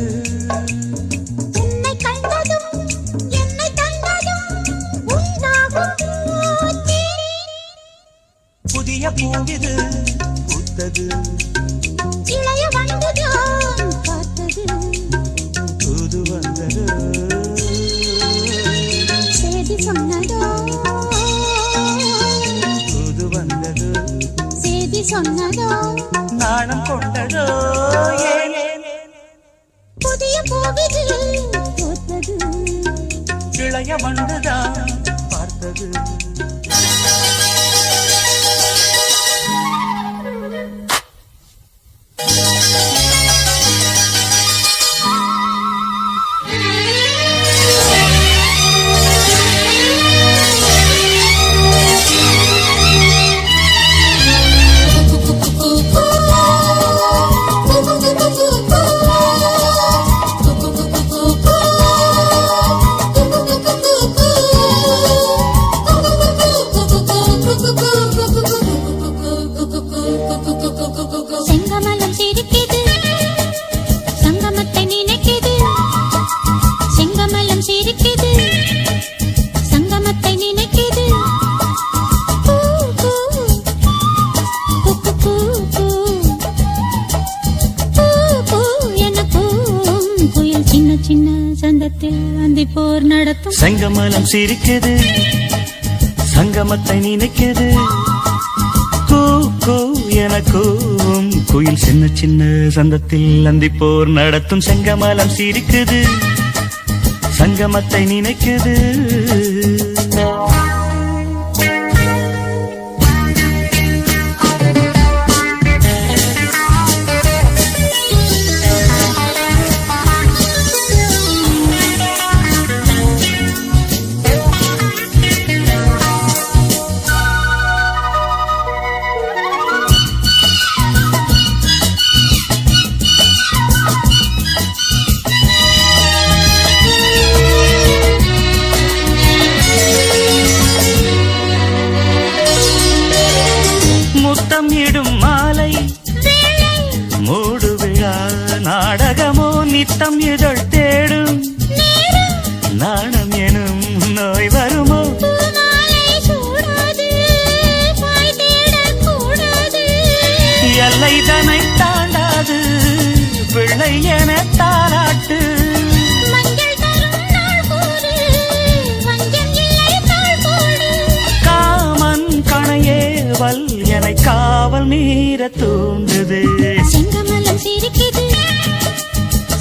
உன்னை கண்டதும் என்னை கண்டதும் உண்டாகும் புதிய பூவிது பூத்தது இளைய வந்ததும் பார்த்தது புது வந்தது செய்தி சொன்னதோ புது வந்தது செய்தி சொன்னதோ நாணம் கொண்டதோ புதிய பூவிது பூத்தது இளைய வண்டுதான் பார்த்தது செங்கமலம் சிரிக்குது சங்கமத்தை நினைக்குது செங்கமலம் சிரிக்குது சங்கமத்தை நினைக்குது பூ பூ பூ பூ பூ பூ பூ எனக்கும் குயில் சின்ன சின்ன சந்தத்தில் அந்தி போர் நடத்தும் செங்கமலம் சிரிக்குது சங்கமத்தை நினைக்குது கூ கூ எனக்கும் குயில் சின்ன சின்ன சந்தத்தில் அந்திப்போர் நடத்தும் செங்கமலம் சிரிக்குது சங்கமத்தை நினைக்குது முத்தம் இடும் மாலை மூடு விழா நாடகமோ நித்தம் இதழ் தேடும் நாணம் எனும் நோய் வருமோ எல்லை தனை தாண்டாது பிள்ளை என தாராட்டு காமன் கணையேவல் என காவல் மீற தூண்டுது செங்கமலம் சிரிக்குது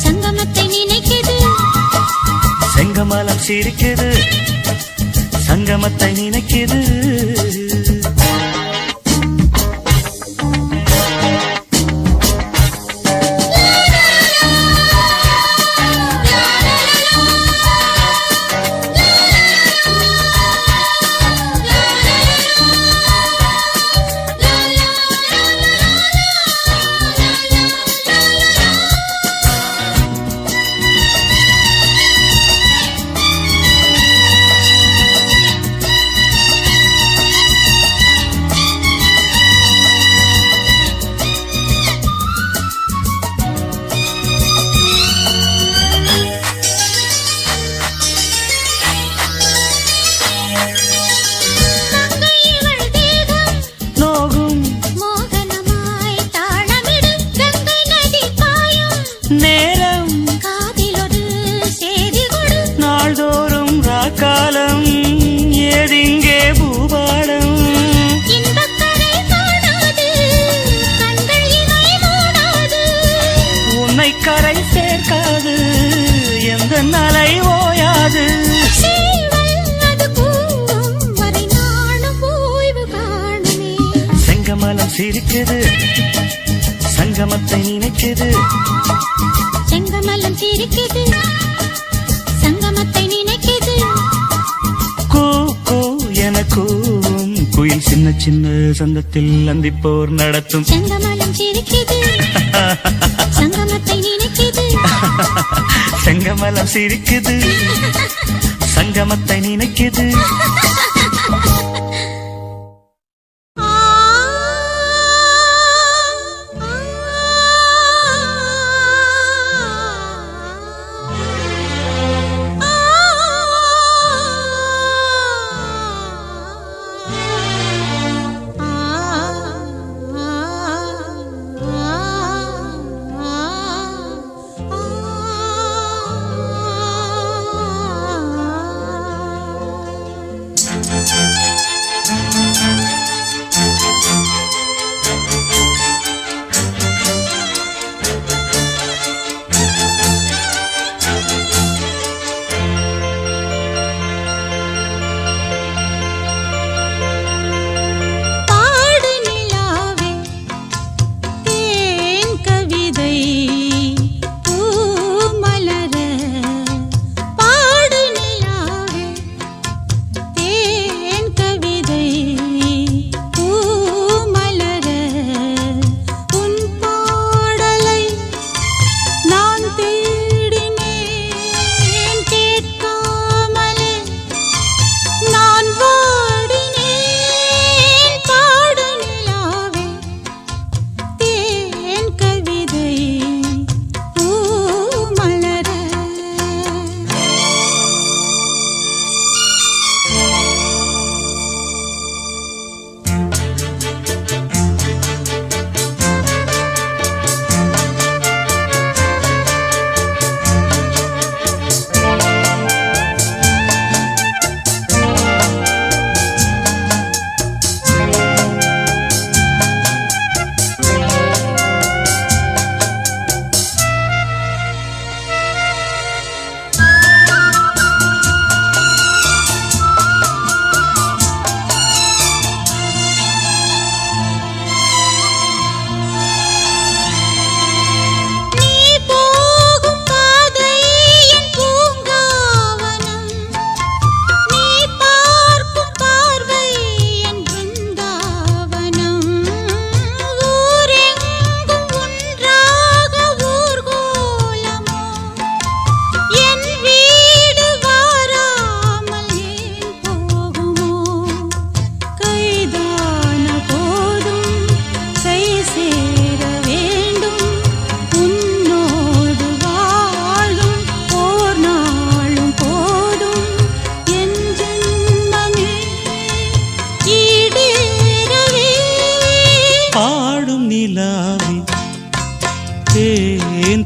சங்கமத்தை நினைக்குது செங்கமலம் சிரிக்குது சங்கமத்தை நினைக்குது சிரிக்குது சங்கமத்தை நினைக்குது செங்கமலம் சிரிக்குது சங்கமத்தை நினைக்குது கூ கூ எனக்கும் குயில் சின்ன சின்ன சந்தத்தில் அந்திப்போர் நடத்தும் செங்கமலம் சிரிக்குது சங்கமத்தை நினைக்குது செங்கமலம் சிரிக்குது சங்கமத்தை நினைக்குது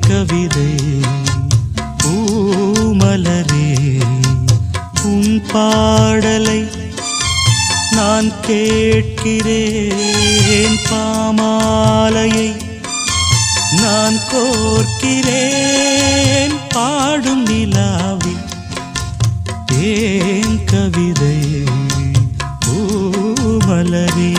கவிதை பூமலரே உன் பாடலை நான் கேட்கிறேன் பாமாலையை நான் கோர்க்கிறேன் பாடும் நிலாவில் ஏன் கவிதை பூமலரே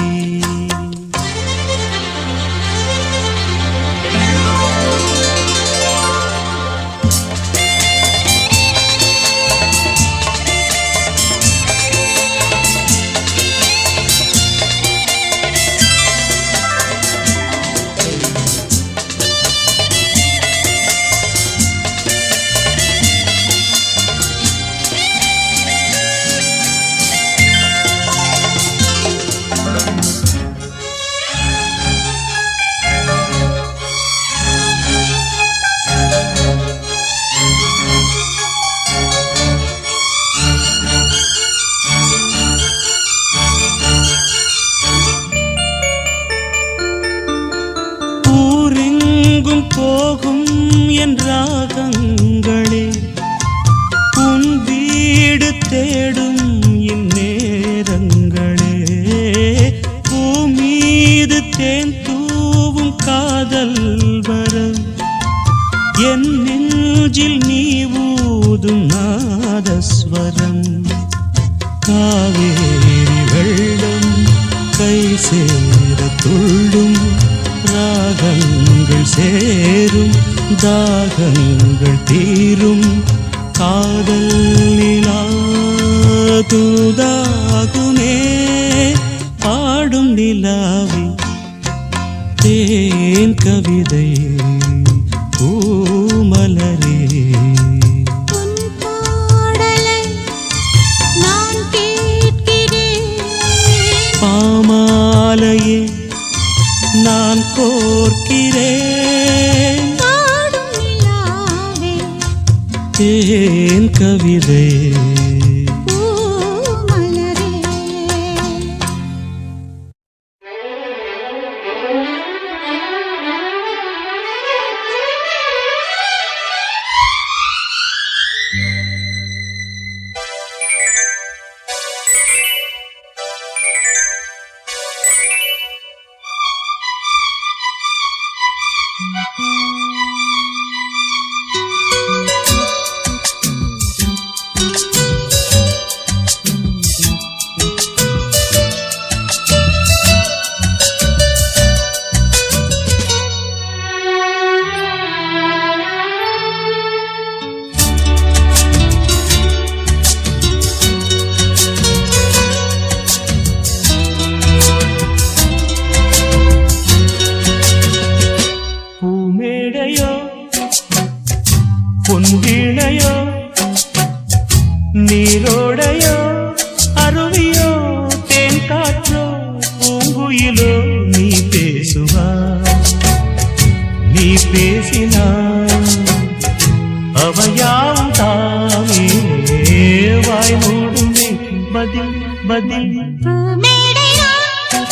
போகும் என் ராகங்களே உன் வீடு தேடும் இந்நேரங்களே பூமீது தேன் தூவும் காதல் வரம் என் நெஞ்சில் நீ ஊதும் நாதஸ்வரம் காவேரி வெள்ளம் கை சேர துள்ளும் ராகங்கள் சேரும் தாகங்கள் தீரும் காதல் நிலா தூதாகுமே பாடும் நிலாவி தேன் கவிதை பூமலரே உன் பாடலை நான் கேட்கிறேன் பாமாலையே நான் கோர்க்கிறேன் பாடும் நிலாவே தேன் கவிதை பூமலரே பூமேடையோ பொன்வீணையோ நீரோடையோ அருவியோ தேன் காற்றோ பூங்குயிலோ நீ பேசுவா நீ பேசினாய் அவையாவும் தாமே வாய் மூடுமே பதில் பதில் பூமேடை நான்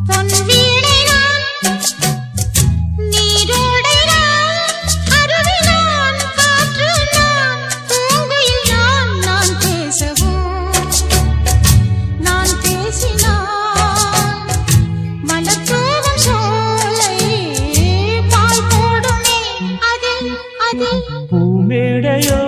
பொன்வீணை நான் நீரோடை நான் அருவி நான் காற்று நான் பூங்குயில் நான் பேசவோ நான் பேசினான் மலர்தூவும் சோலை பால் போடுமே அதில் அதில் பூமேடையோ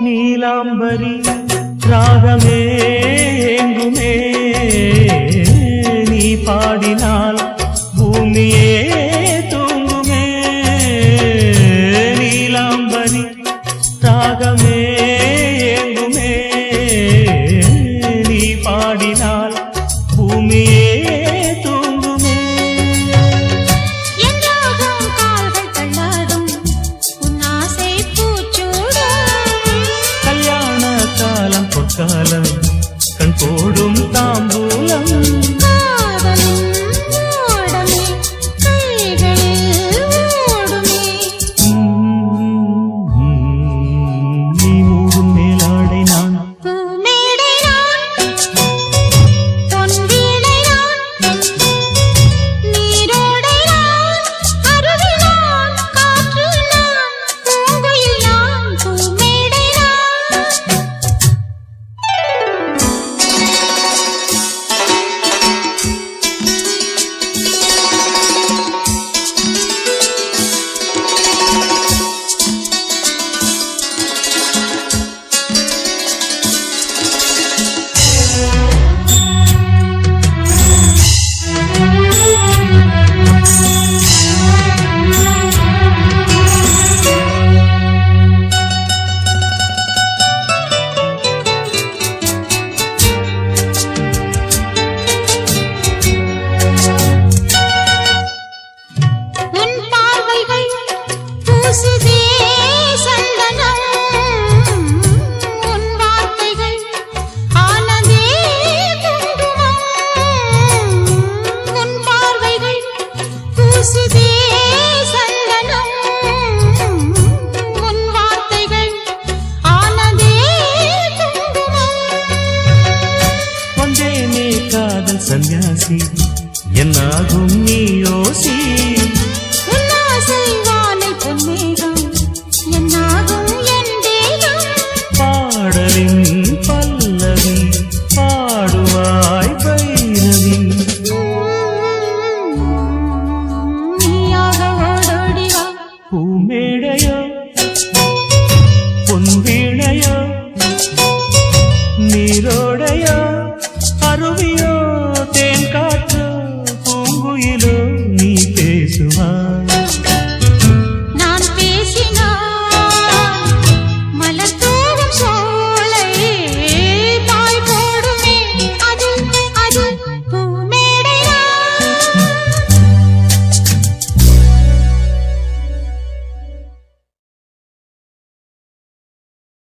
நீலாம்பரி ராகமே எங்குமே நீ பாடினால் பூமியே தூங்குமே நீலாம்பரி ராகமே எங்குமே நீ பாடினால் பூமியே தூங்குமே என்றாகும் கால்கள் தள்ளாடும் உன் ஆசை பூச்சூடும் கல்யாண காலம் பொற்காலம் கண் போடும் தாம்பூலம் காதலும் ஓடமே கைகளில் ஓடுமே நீ மூடும் மேலாடை நான் பொன் வீணை